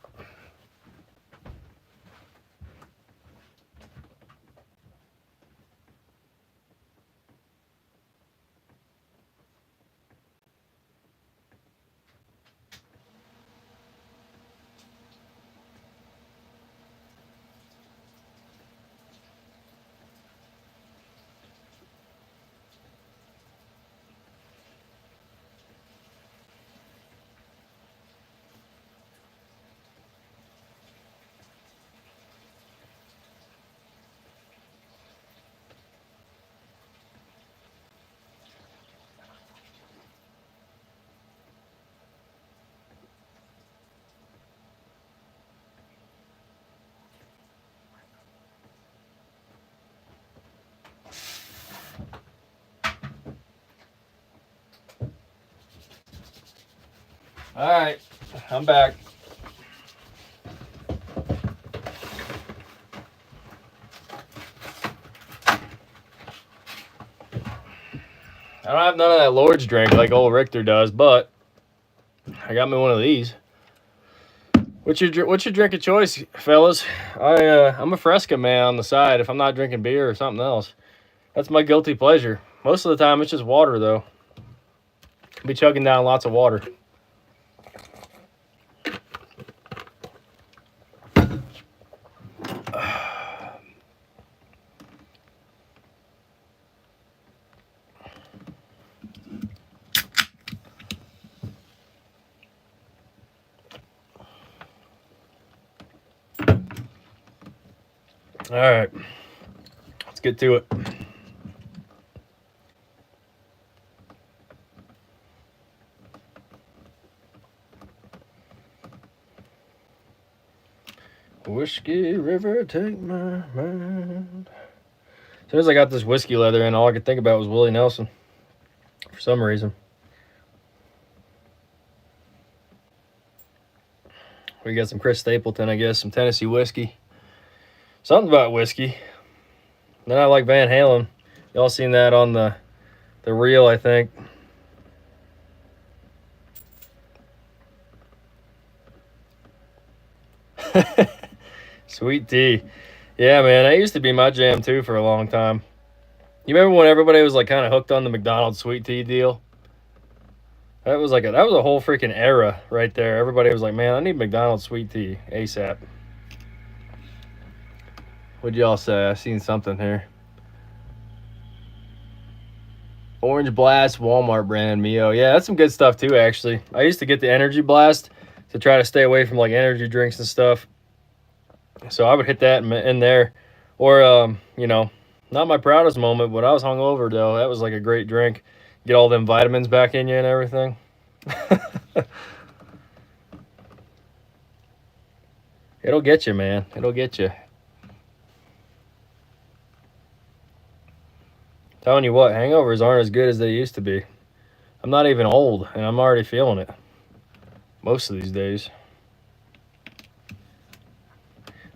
All right, I'm back. I don't have none of that Lord's drink like old Richter does, but I got me one of these. What's your drink of choice, fellas? I'm a Fresca man on the side if I'm not drinking beer or something else. That's my guilty pleasure. Most of the time it's just water though. I'll be chugging down lots of water. All right, let's get to it. Whiskey River, take my mind. As soon as I got this whiskey leather in, all I could think about was Willie Nelson for some reason. We got some Chris Stapleton, I guess, some Tennessee whiskey. Something about whiskey. Then I like Van Halen. Y'all seen that on the reel, I think. Sweet tea. Yeah, man, that used to be my jam too for a long time. You remember when everybody was like kind of hooked on the McDonald's sweet tea deal? That was a whole freaking era right there. Everybody was like, man, I need McDonald's sweet tea ASAP. What'd y'all say? I seen something here. Orange Blast Walmart brand Mio. Yeah, that's some good stuff too, actually. I used to get the Energy Blast to try to stay away from like energy drinks and stuff. So I would hit that in there. Or, you know, not my proudest moment, but I was hungover though. That was like a great drink. Get all them vitamins back in you and everything. It'll get you, man. It'll get you. Telling you what, hangovers aren't as good as they used to be. I'm not even old, and I'm already feeling it. Most of these days.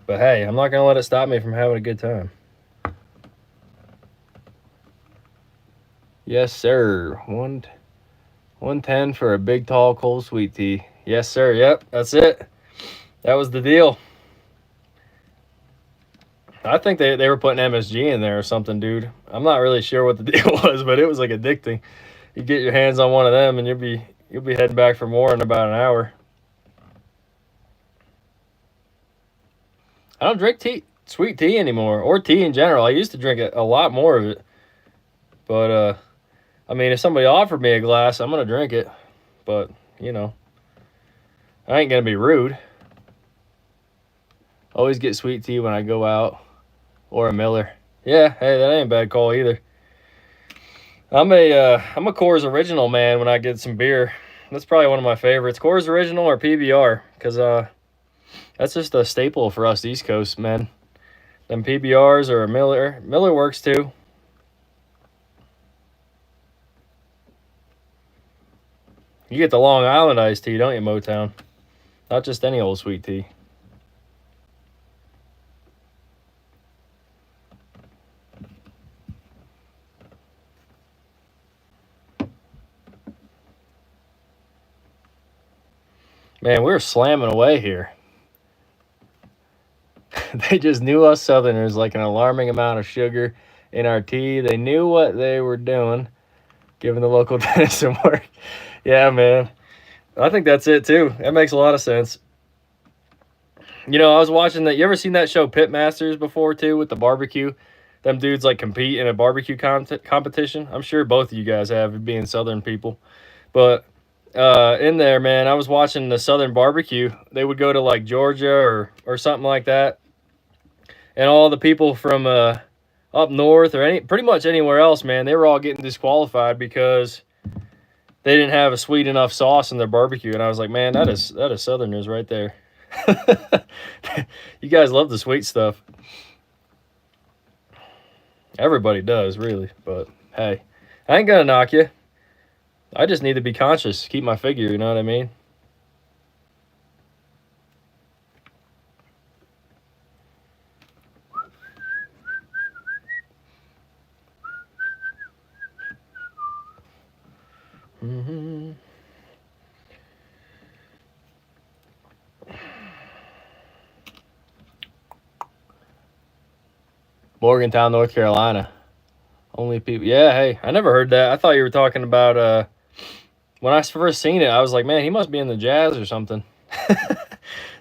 But hey, I'm not going to let it stop me from having a good time. Yes, sir. 110 for a big, tall, cold sweet tea. Yes, sir. Yep, that's it. That was the deal. I think they were putting MSG in there or something, dude. I'm not really sure what the deal was, but it was like addicting. You get your hands on one of them, and you'll be heading back for more in about an hour. I don't drink sweet tea anymore, or tea in general. I used to drink a lot more of it, but I mean, if somebody offered me a glass, I'm gonna drink it. But you know, I ain't gonna be rude. Always get sweet tea when I go out. Or a Miller. Yeah, hey, that ain't a bad call either. I'm a Coors Original man when I get some beer. That's probably one of my favorites. Coors Original or PBR, because that's just a staple for us East Coast men. Them PBRs or a Miller. Miller works too. You get the Long Island iced tea, don't you, Motown? Not just any old sweet tea. Man, we were slamming away here. They just knew us Southerners like an alarming amount of sugar in our tea. They knew what they were doing, giving the local dentist some work. Yeah, man. I think that's it, too. That makes a lot of sense. You know, I was watching that. You ever seen that show Pitmasters before, too, with the barbecue? Them dudes, like, compete in a barbecue competition. I'm sure both of you guys have, being Southern people. But in there, man, I was watching the Southern barbecue. They would go to, like, Georgia or something like that. And all the people from up north or pretty much anywhere else, man, they were all getting disqualified because they didn't have a sweet enough sauce in their barbecue. And I was like, man, that is Southerners right there. You guys love the sweet stuff. Everybody does, really. But hey, I ain't gonna knock you. I just need to be conscious, keep my figure, you know what I mean? Morgantown, North Carolina. Only people. Yeah, hey, I never heard that. I thought you were talking about when I first seen it, I was like, man, he must be in the Jazz or something.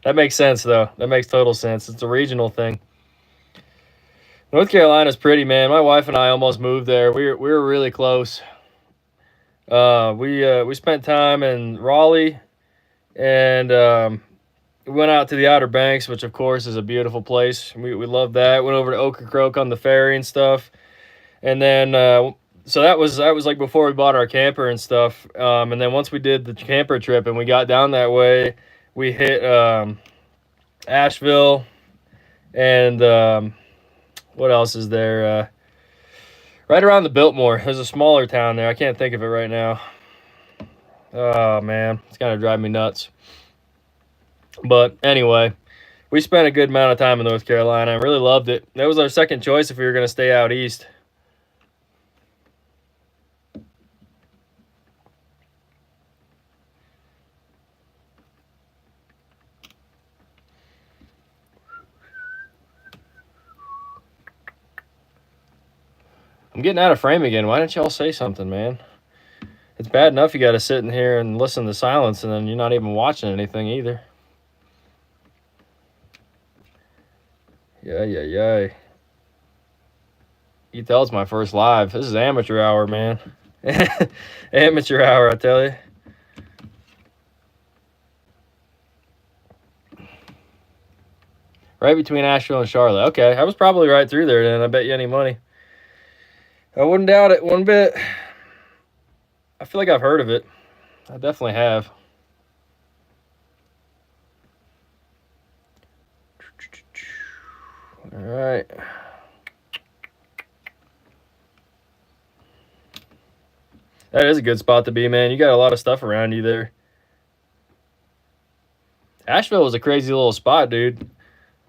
That makes sense, though. That makes total sense. It's a regional thing. North Carolina's pretty, man. My wife and I almost moved there. We were really close. We spent time in Raleigh, and we went out to the Outer Banks, which of course is a beautiful place. We love that. Went over to Ocracoke on the ferry and stuff, and then so that was like before we bought our camper and stuff. And then once we did the camper trip and we got down that way, we hit Asheville, and what else is there? Right around the Biltmore, there's a smaller town there. I can't think of it right now. Oh man, it's gonna drive me nuts. But anyway, we spent a good amount of time in North Carolina. I really loved it. That was our second choice if we were gonna stay out east. I'm getting out of frame again. Why didn't y'all say something, man? It's bad enough you got to sit in here and listen to silence, and then you're not even watching anything either. Yeah. You tell it's my first live. This is amateur hour, man. Amateur hour, I tell you. Right between Asheville and Charlotte. Okay, I was probably right through there then. I bet you any money. I wouldn't doubt it one bit. I feel like I've heard of it. I definitely have. All right. That is a good spot to be, man. You got a lot of stuff around you there. Asheville was a crazy little spot, dude.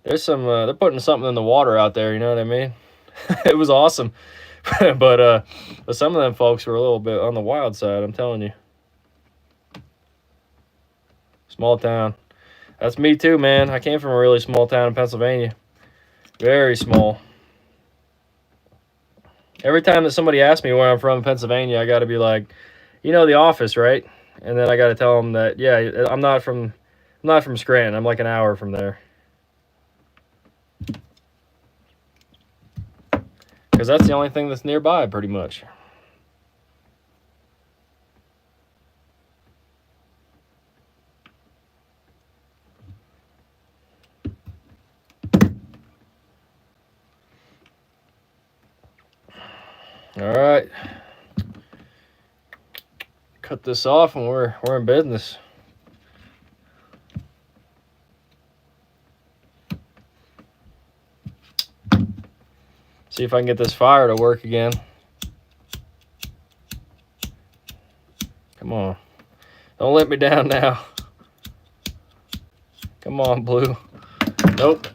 There's some, they're putting something in the water out there, you know what I mean? It was awesome. but some of them folks were a little bit on the wild side, I'm telling you. Small town. That's me too, man. I came from a really small town in Pennsylvania. Very small. Every time that somebody asks me where I'm from in Pennsylvania, I got to be like, you know, The Office, right? And then I got to tell them that, yeah, I'm not from Scranton. I'm like an hour from there. Because that's the only thing that's nearby, pretty much. All right. Cut this off and we're in business. See if I can get this fire to work again. Come on. Don't let me down now. Come on, Blue. Nope.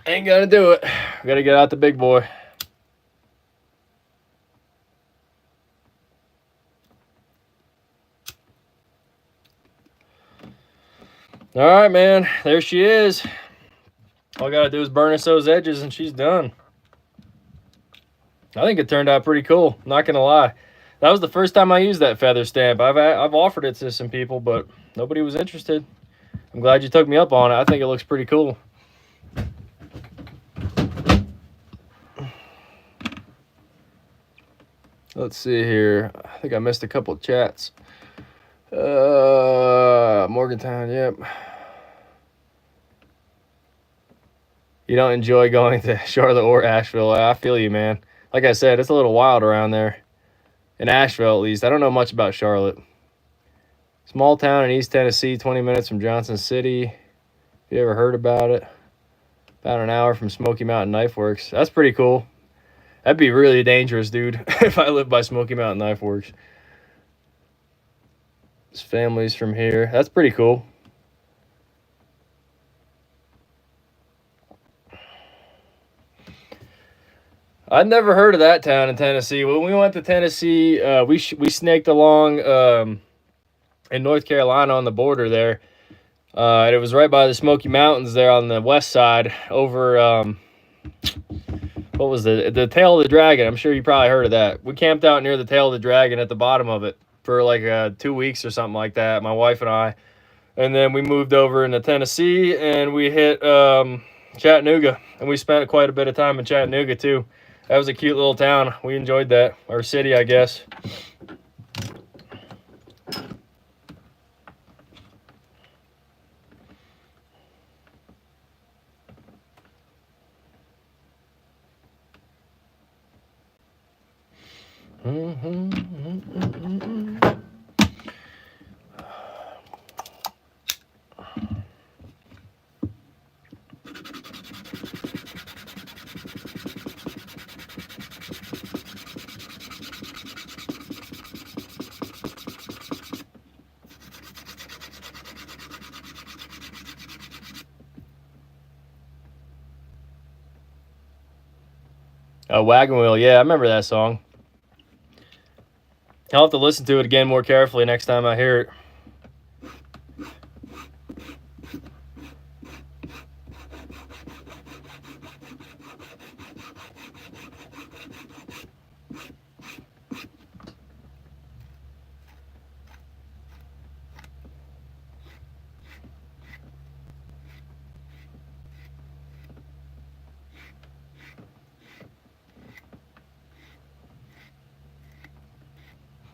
Ain't gonna do it. Gotta get out the big boy. All right, man. There she is. All I gotta do is burnish those edges and she's done. I think it turned out pretty cool. Not gonna lie. That was the first time I used that feather stamp. I've offered it to some people, but nobody was interested. I'm glad you took me up on it. I think it looks pretty cool. Let's see here. I think I missed a couple of chats. Morgantown, yep. You don't enjoy going to Charlotte or Asheville. I feel you, man. Like I said, it's a little wild around there. In Asheville, at least. I don't know much about Charlotte. Small town in East Tennessee, 20 minutes from Johnson City. Have you ever heard about it? About an hour from Smoky Mountain Knife Works. That's pretty cool. That'd be really dangerous, dude, if I lived by Smoky Mountain Knife Works. His family's from here. That's pretty cool. I'd never heard of that town in Tennessee. When we went to Tennessee, we snaked along in North Carolina on the border there. And it was right by the Smoky Mountains there on the west side over, what was the Tail of the Dragon? I'm sure you probably heard of that. We camped out near the Tail of the Dragon at the bottom of it for like 2 weeks or something like that, my wife and I. And then we moved over into Tennessee and we hit Chattanooga. And we spent quite a bit of time in Chattanooga too. That was a cute little town. We enjoyed that. Or city, I guess. Wagon Wheel, yeah, I remember that song. I'll have to listen to it again more carefully next time I hear it.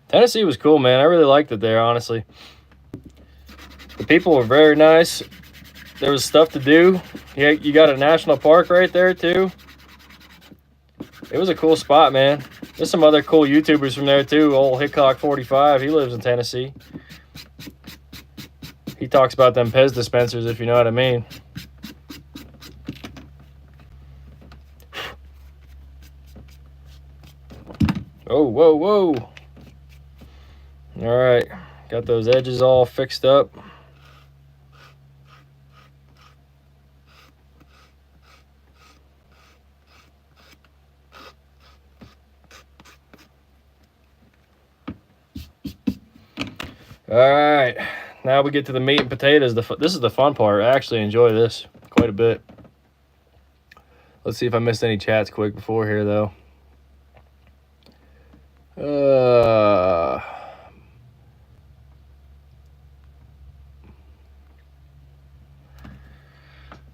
Tennessee was cool, man. I really liked it there, honestly. The people were very nice. There was stuff to do. Yeah, you got a national park right there, too. It was a cool spot, man. There's some other cool YouTubers from there, too. Old Hickok45, he lives in Tennessee. He talks about them Pez dispensers, if you know what I mean. Oh, whoa, whoa. All right, got those edges all fixed up. All right, now we get to the meat and potatoes. This is the fun part. I actually enjoy this quite a bit. Let's see if I missed any chats quick before here, though.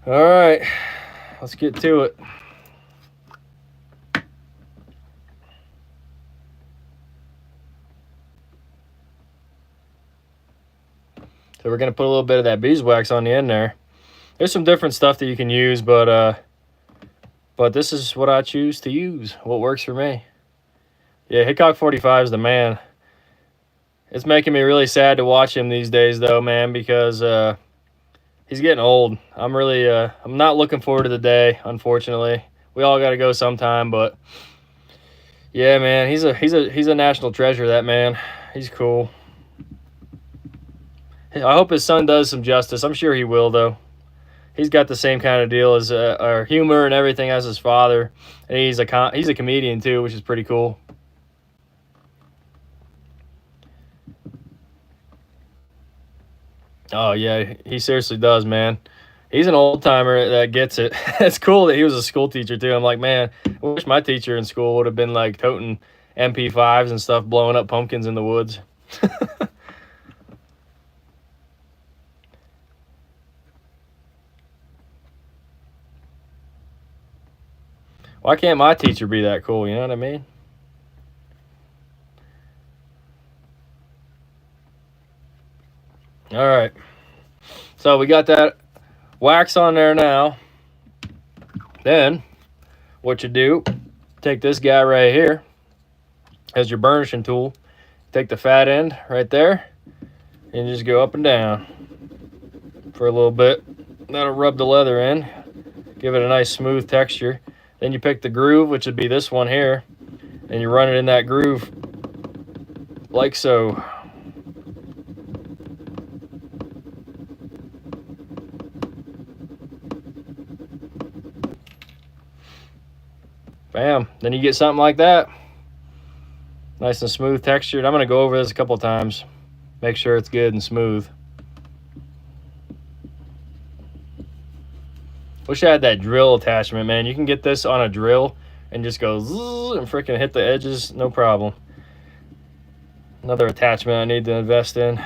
All right, let's get to it. So we're going to put a little bit of that beeswax on the end there. There's some different stuff that you can use, but this is what I choose to use, what works for me. Yeah, Hickok45 is the man. It's making me really sad to watch him these days, though, man, because he's getting old. I'm not looking forward to the day, unfortunately. We all got to go sometime, but yeah, man, he's a national treasure, that man. He's cool. I hope his son does some justice. I'm sure he will, though. He's got the same kind of deal as our humor and everything as his father, and he's a comedian too, which is pretty cool. Oh yeah, he seriously does, man. He's an old timer that gets it. It's cool that he was a school teacher too. I'm like, man, I wish my teacher in school would have been like toting MP5s and stuff, blowing up pumpkins in the woods. Why can't my teacher be that cool? You know what I mean? All right. So we got that wax on there now. Then what you do, take this guy right here as your burnishing tool. Take the fat end right there and just go up and down for a little bit. That'll rub the leather in, give it a nice smooth texture. Then you pick the groove, which would be this one here, and you run it in that groove like so. Bam. Then you get something like that. Nice and smooth textured. I'm going to go over this a couple times. Make sure it's good and smooth. Wish I had that drill attachment, man. You can get this on a drill and just go zzz and freaking hit the edges, no problem. Another attachment I need to invest in.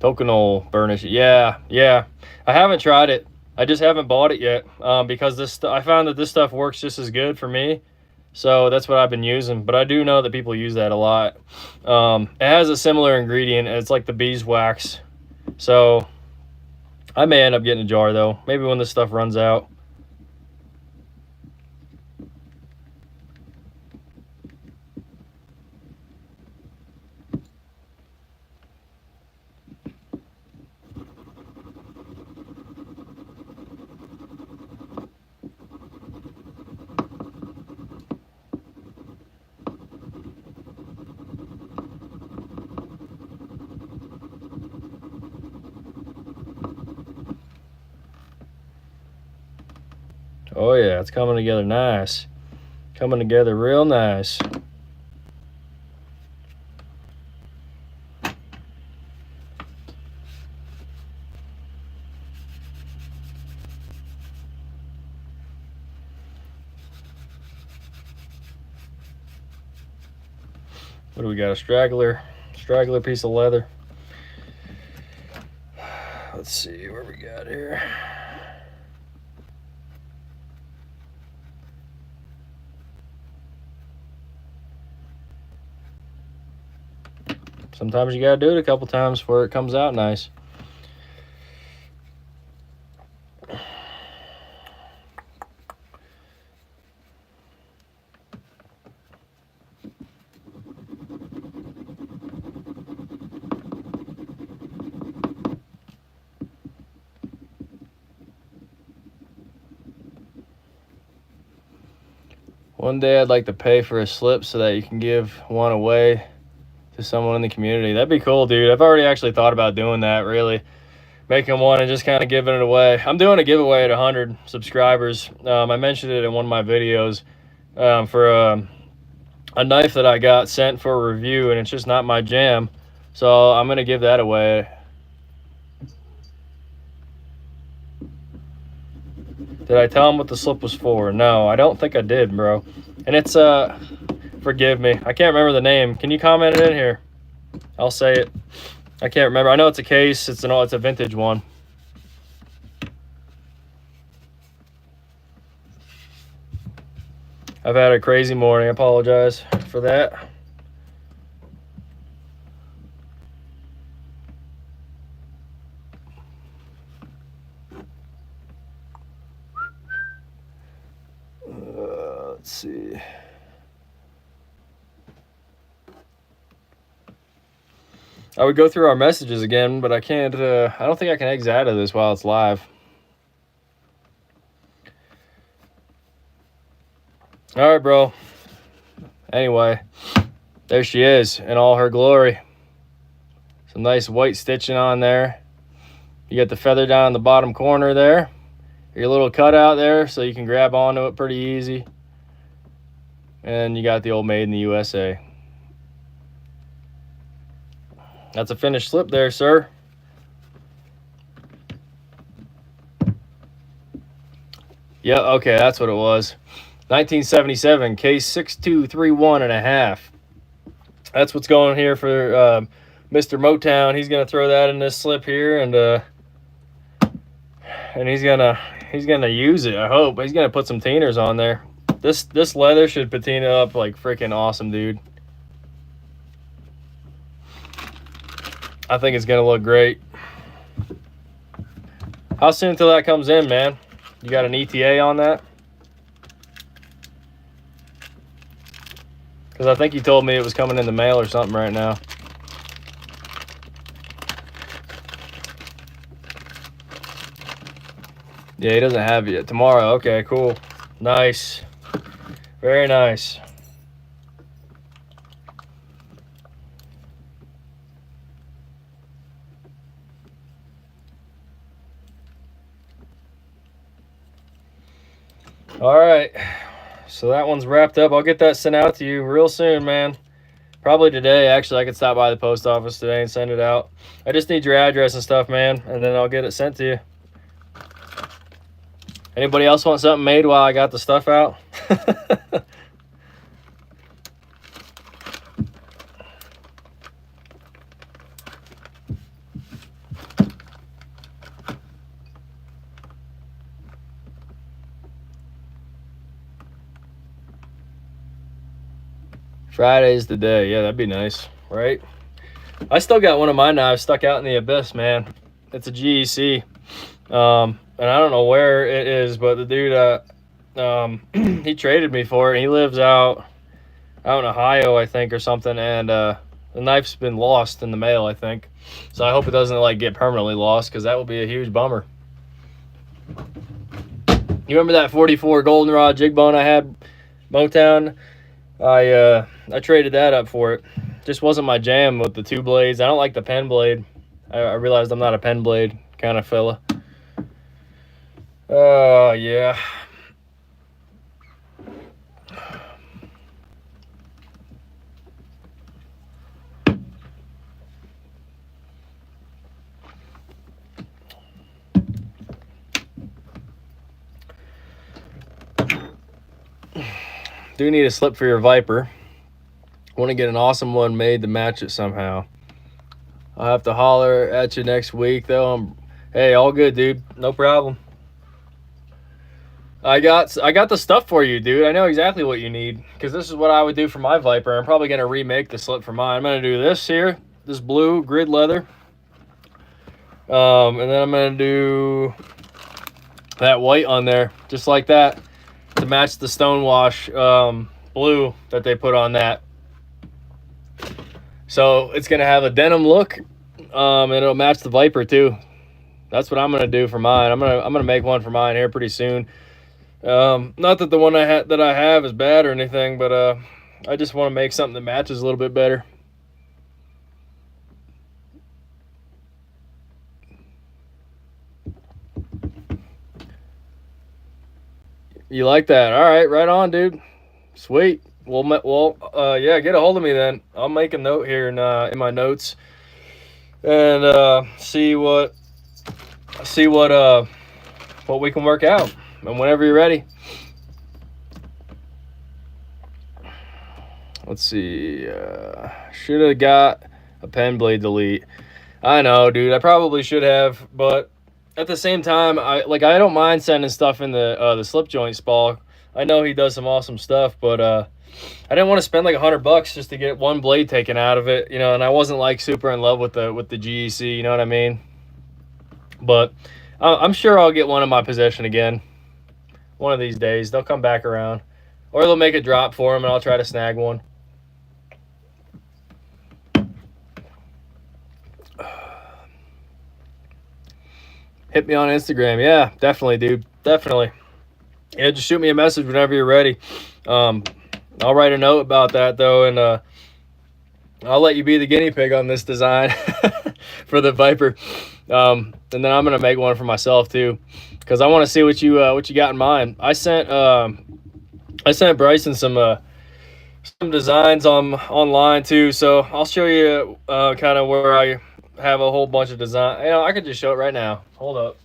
Tokonol burnish. Yeah. I haven't tried it. I just haven't bought it yet because I found that this stuff works just as good for me. So that's what I've been using. But I do know that people use that a lot. It has a similar ingredient. It's like the beeswax. So I may end up getting a jar though. Maybe when this stuff runs out. Oh yeah, it's coming together nice. Coming together real nice. What do we got? A straggler piece of leather. Let's see what we got here. Sometimes you gotta do it a couple times before it comes out nice. One day I'd like to pay for a slip so that you can give one away to someone in the community. That'd be cool, dude. I've already actually thought about doing that, really. Making one and just kind of giving it away. I'm doing a giveaway at 100 subscribers. I mentioned it in one of my videos for a knife that I got sent for a review, and it's just not my jam. So I'm going to give that away. Did I tell him what the slip was for? No, I don't think I did, bro. And it's, forgive me. I can't remember the name. Can you comment it in here? I'll say it. I can't remember. I know it's a case. It's a vintage one. I've had a crazy morning. I apologize for that. Let's see. I would go through our messages again, but I can't. I don't think I can exit out of this while it's live. All right, bro. Anyway, there she is in all her glory. Some nice white stitching on there. You got the feather down in the bottom corner there. Your little cutout there so you can grab onto it pretty easy. And you got the old Made in the USA. That's a finished slip there, sir. Yeah, okay, that's what it was. 1977, case 6231.5. That's what's going here for Mr. Motown. He's gonna throw that in this slip here, and he's gonna use it. I hope he's gonna put some tieners on there. This leather should patina up like freaking awesome, dude. I think it's gonna look great. How soon until that comes in, man? You got an ETA on that? Because I think he told me it was coming in the mail or something right now. Yeah, he doesn't have it yet. Tomorrow. Okay, cool. Nice. Very nice. All right, so that one's wrapped up. I'll get that sent out to you real soon, man. Probably today. Actually, I could stop by the post office today and send it out. I just need your address and stuff, man, and then I'll get it sent to you. Anybody else want something made while I got the stuff out? Friday's the day. Yeah, that'd be nice, right? I still got one of my knives stuck out in the abyss, man. It's a GEC. And I don't know where it is, but the dude, he traded me for it. He lives out in Ohio, I think, or something. And the knife's been lost in the mail, I think. So I hope it doesn't like get permanently lost, because that would be a huge bummer. You remember that 44 goldenrod jig bone I had, Motown? I traded that up for it. Just wasn't my jam with the two blades. I don't like the pen blade. I realized I'm not a pen blade kind of fella. Oh, yeah. Do need a slip for your Viper. Want to get an awesome one made to match it somehow. I'll have to holler at you next week, though. Hey, all good, dude. No problem. I got the stuff for you, dude. I know exactly what you need, because this is what I would do for my Viper. I'm probably going to remake the slip for mine. I'm going to do this here, this blue grid leather. And then I'm going to do that white on there, just like that, to match the Stonewash blue that they put on that. So it's going to have a denim look, and it'll match the Viper too. That's what I'm going to do for mine. I'm going to make one for mine here pretty soon. Not that the one that I have is bad or anything, but I just want to make something that matches a little bit better. You like that? All right, right on, dude. Sweet. Well, yeah, get a hold of me then. I'll make a note here in my notes, and see what we can work out. And whenever you're ready. Let's see. Should have got a pen blade delete. I know, dude. I probably should have, but at the same time, I don't mind sending stuff in the slip joint Spall. I know he does some awesome stuff, but I didn't want to spend like $100 just to get one blade taken out of it, you know. And I wasn't like super in love with the GEC, you know what I mean? But I'm sure I'll get one in my possession again. One of these days, they'll come back around, or they'll make a drop for them, and I'll try to snag one. Hit me on Instagram. Yeah, definitely, dude. Definitely. Yeah, just shoot me a message whenever you're ready. I'll write a note about that, though, and I'll let you be the guinea pig on this design for the Viper. And then I'm going to make one for myself, too, because I want to see what you got in mind. I sent Bryson some designs online, too, so I'll show you kind of where I have a whole bunch of design. You know, I could just show it right now. Hold up.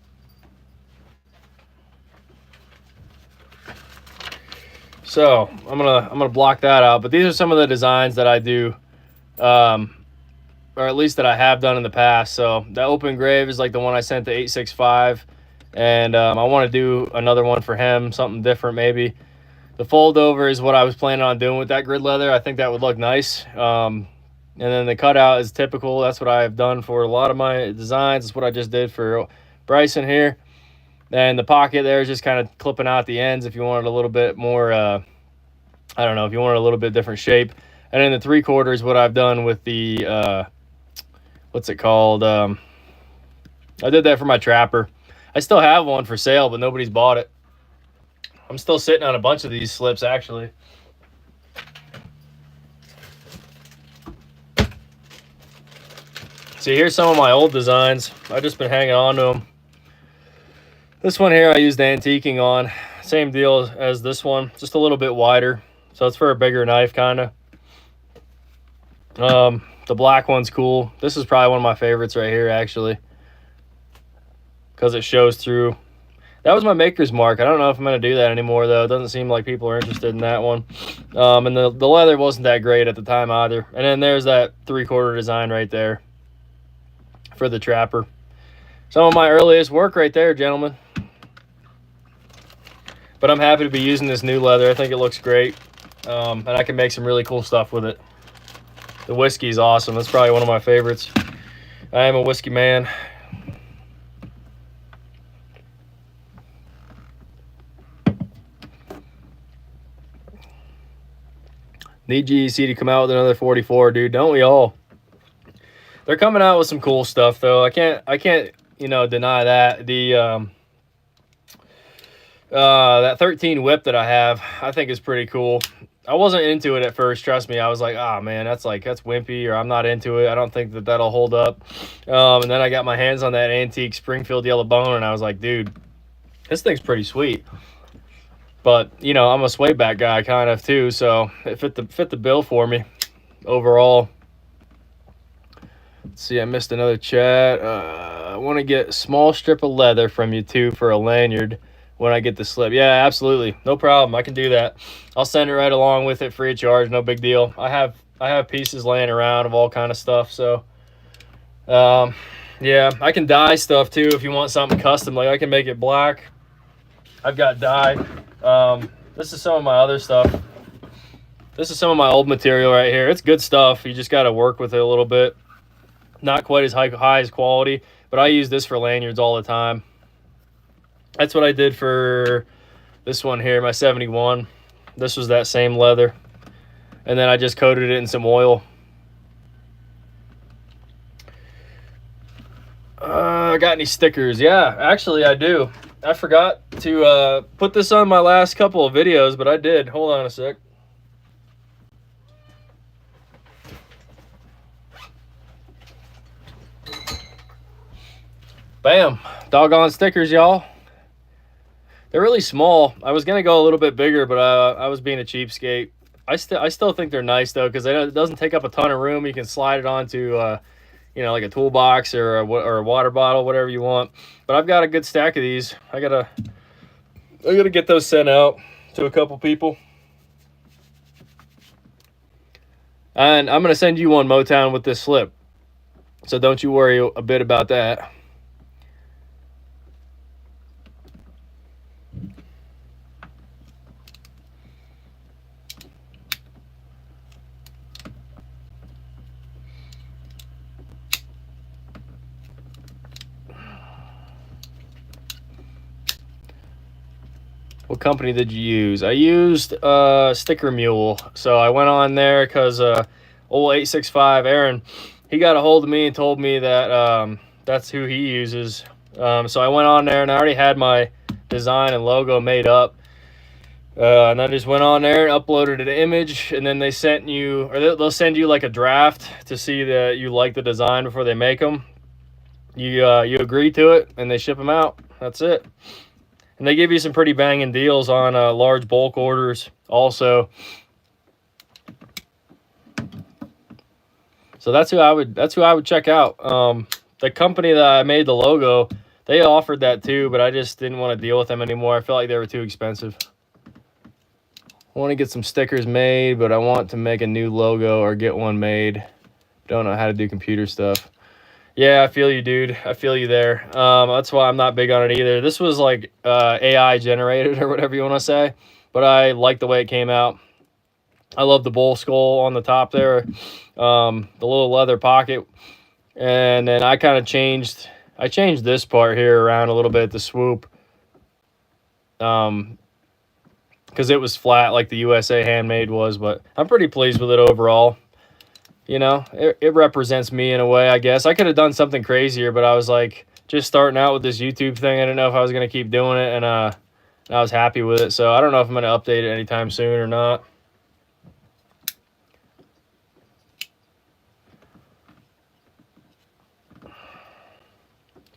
So I'm gonna block that out. But these are some of the designs that I do, or at least that I have done in the past. So that open grave is like the one I sent to 865, and I want to do another one for him, something different maybe. The fold over is what I was planning on doing with that grid leather. I think that would look nice. And then the cutout is typical. That's what I've done for a lot of my designs. It's what I just did for Bryson here. And the pocket there is just kind of clipping out the ends if you wanted a little bit more, I don't know, if you wanted a little bit different shape. And then the 3/4 what I've done with the, what's it called? I did that for my trapper. I still have one for sale, but nobody's bought it. I'm still sitting on a bunch of these slips, actually. See, here's some of my old designs. I've just been hanging on to them. This one here I used antiquing on. same deal as this one, just a little bit wider. So it's for a bigger knife, kind of. The black one's cool. This is probably one of my favorites right here, actually, because it shows through. That was my maker's mark. I don't know if I'm going to do that anymore, though. It doesn't seem like people are interested in that one. And the leather wasn't that great at the time either. And then there's that 3/4 design right there for the Trapper. Some of my earliest work right there, gentlemen. But I'm happy to be using this new leather. I think it looks great. And I can make some really cool stuff with it. The whiskey's awesome. That's probably one of my favorites. I am a whiskey man. Need GEC to come out with another 44, dude. Don't we all? They're coming out with some cool stuff, though. I can't, you know, deny that. The that 13 whip that I have, I think is pretty cool. I wasn't into it at first, trust me. I was like, oh man, that's wimpy, or I'm not into it. I don't think that'll hold up. And then I got my hands on that antique Springfield Yellow Bone, and I was like, dude, this thing's pretty sweet. But, you know, I'm a swayback guy kind of too, so it fit the bill for me overall. Let's see, I missed another chat. I want to get a small strip of leather from you too for a lanyard when I get the slip. Yeah, absolutely. No problem. I can do that. I'll send it right along with it free of charge. No big deal. I have pieces laying around of all kind of stuff, so yeah, I can dye stuff too if you want something custom. Like I can make it black. I've got dye. This is some of my other stuff. This is some of my old material right here. It's good stuff. You just got to work with it a little bit. Not quite as high as quality, but I use this for lanyards all the time. That's what I did for this one here, my 71. This was that same leather. And then I just coated it in some oil. Got any stickers? Yeah, actually I do. I forgot to put this on my last couple of videos, but I did. Hold on a sec. Bam. Doggone stickers, y'all. They're really small. I was going to go a little bit bigger, but I was being a cheapskate. I still think they're nice, though, because it doesn't take up a ton of room. You can slide it onto you know, like a toolbox or a water bottle, whatever you want. But I've got a good stack of these. I gotta get those sent out to a couple people. And I'm gonna send you one, Motown, with this slip. So don't you worry a bit about that. What company did you use? I used Sticker Mule. So I went on there because old 865 Aaron, he got a hold of me and told me that that's who he uses. So I went on there and I already had my design and logo made up. And I just went on there and uploaded an image, and then they sent you, or they'll send you like a draft to see that you like the design before they make them. You agree to it, and they ship them out. That's it. And they give you some pretty banging deals on large bulk orders also. So that's who I would check out. The company that I made the logo, they offered that too, but I just didn't want to deal with them anymore. I felt like they were too expensive. I want to get some stickers made, but I want to make a new logo or get one made. Don't know how to do computer stuff. Yeah, I feel you, dude. I feel you there. That's why I'm not big on it either. This was like AI generated or whatever you want to say, but I like the way it came out. I love the bull skull on the top there, the little leather pocket, and then I kind of changed this part here around a little bit, the swoop, because it was flat like the USA Handmade was, but I'm pretty pleased with it overall. You know, it represents me in a way, I guess. I could have done something crazier, but I was like just starting out with this YouTube thing. I didn't know if I was going to keep doing it, and I was happy with it. So I don't know if I'm going to update it anytime soon or not.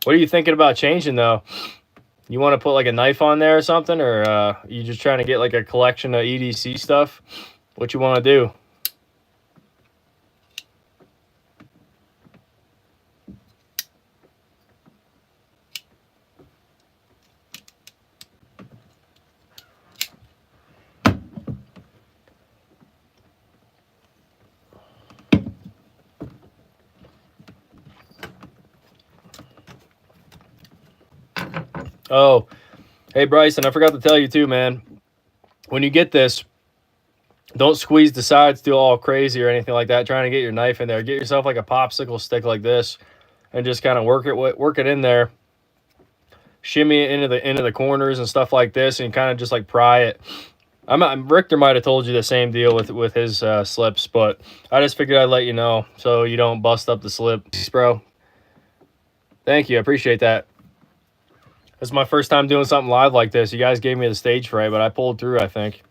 What are you thinking about changing, though? You want to put like a knife on there or something, or you just trying to get like a collection of EDC stuff? What you want to do? Oh, hey Bryson, I forgot to tell you too, man. When you get this, don't squeeze the sides too all crazy or anything like that. Trying to get your knife in there. Get yourself like a popsicle stick like this, and just kind of work it in there. Shimmy it into the corners and stuff like this, and kind of just like pry it. Richter might have told you the same deal with his slips, but I just figured I'd let you know so you don't bust up the slips, bro. Thank you, I appreciate that. This is my first time doing something live like this. You guys gave me the stage fright, but I pulled through, I think.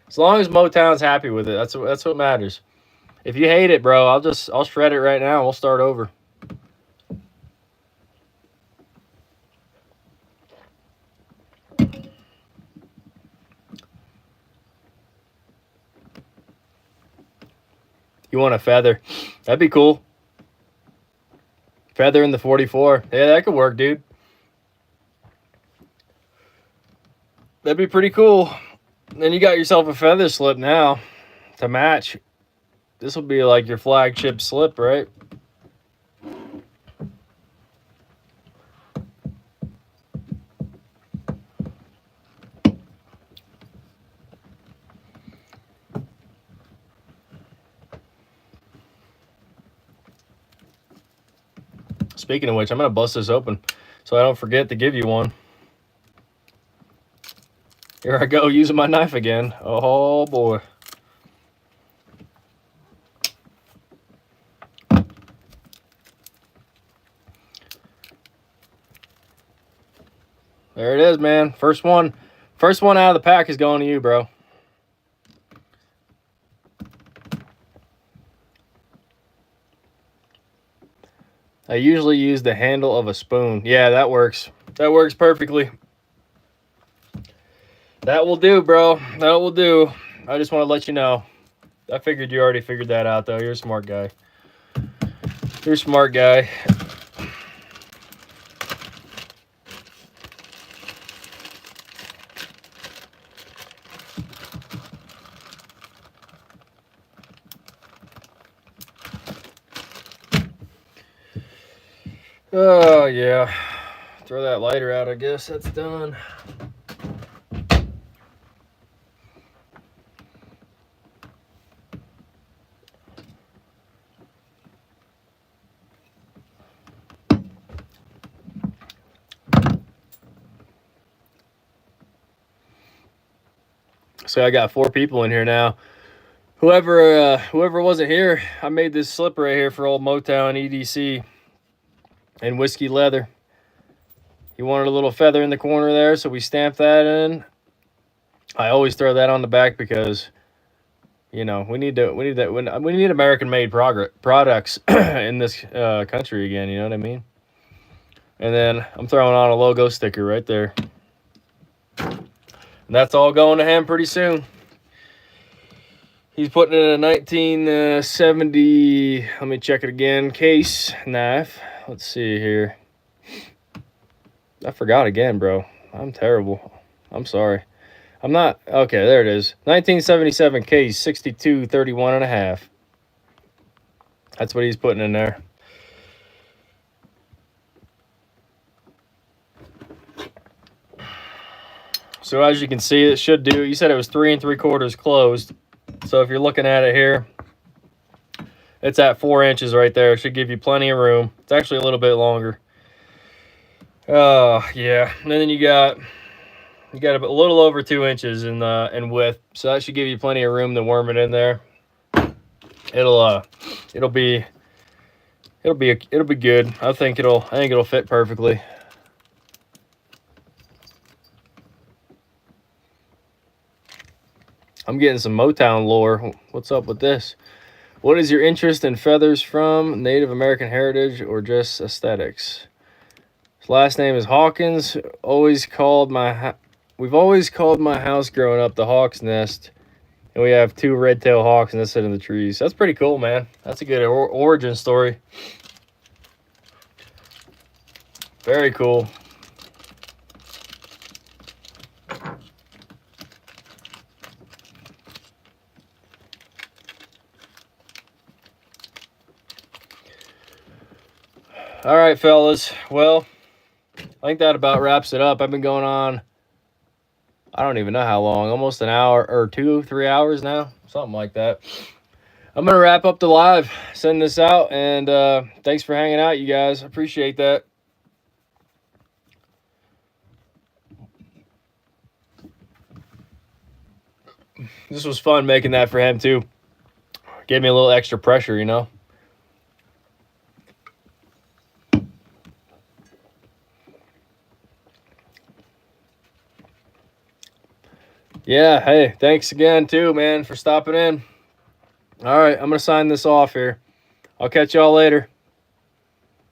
As long as Motown's happy with it, that's what matters. If you hate it, bro, I'll shred it right now and we'll start over. You want a feather? That'd be cool. Feather in the 44. Yeah, that could work, dude. That'd be pretty cool. Then you got yourself a feather slip now to match. This will be like your flagship slip, right? Speaking of which, I'm going to bust this open so I don't forget to give you one. Here I go, using my knife again. Oh, boy. There it is, man. First one out of the pack is going to you, bro. I usually use the handle of a spoon. Yeah, that works. That works perfectly. That will do, bro. That will do. I just want to let you know. I figured you already figured that out, though. You're a smart guy. You're a smart guy. Oh, yeah. Throw that lighter out, I guess. That's done. So I got 4 people in here now. Whoever wasn't here, I made this slip right here for old Motown EDC and whiskey leather. He wanted a little feather in the corner there, so we stamped that in. I always throw that on the back because, you know, we need American-made products in this country again. You know what I mean? And then I'm throwing on a logo sticker right there. And that's all going to him pretty soon. He's putting in a 1970, let me check it again, case knife. Let's see here. I forgot again, bro. I'm terrible. I'm sorry. I'm not, okay, there it is. 1977 case, 62, 31 and a half. That's what he's putting in there. So as you can see, it should do, you said it was 3 3/4 closed. So if you're looking at it here, it's at 4 inches right there. It should give you plenty of room. It's actually a little bit longer. Yeah. And then you got a little over 2 inches in width. So that should give you plenty of room to worm it in there. It'll be good. I think it'll fit perfectly. I'm getting some Motown lore. What's up with this? What is your interest in feathers from? Native American heritage or just aesthetics? His last name is Hawkins. We've always called my house growing up the Hawk's Nest. And we have 2 red-tailed hawks and they sit in the trees. That's pretty cool, man. That's a good origin story. Very cool. All right, fellas. Well, I think that about wraps it up. I've been going on, I don't even know how long, almost an hour or 2, 3 hours now, something like that. I'm going to wrap up the live, send this out, and thanks for hanging out, you guys. Appreciate that. This was fun making that for him, too. Gave me a little extra pressure, you know. Yeah, hey, thanks again, too, man, for stopping in. All right, I'm going to sign this off here. I'll catch y'all later.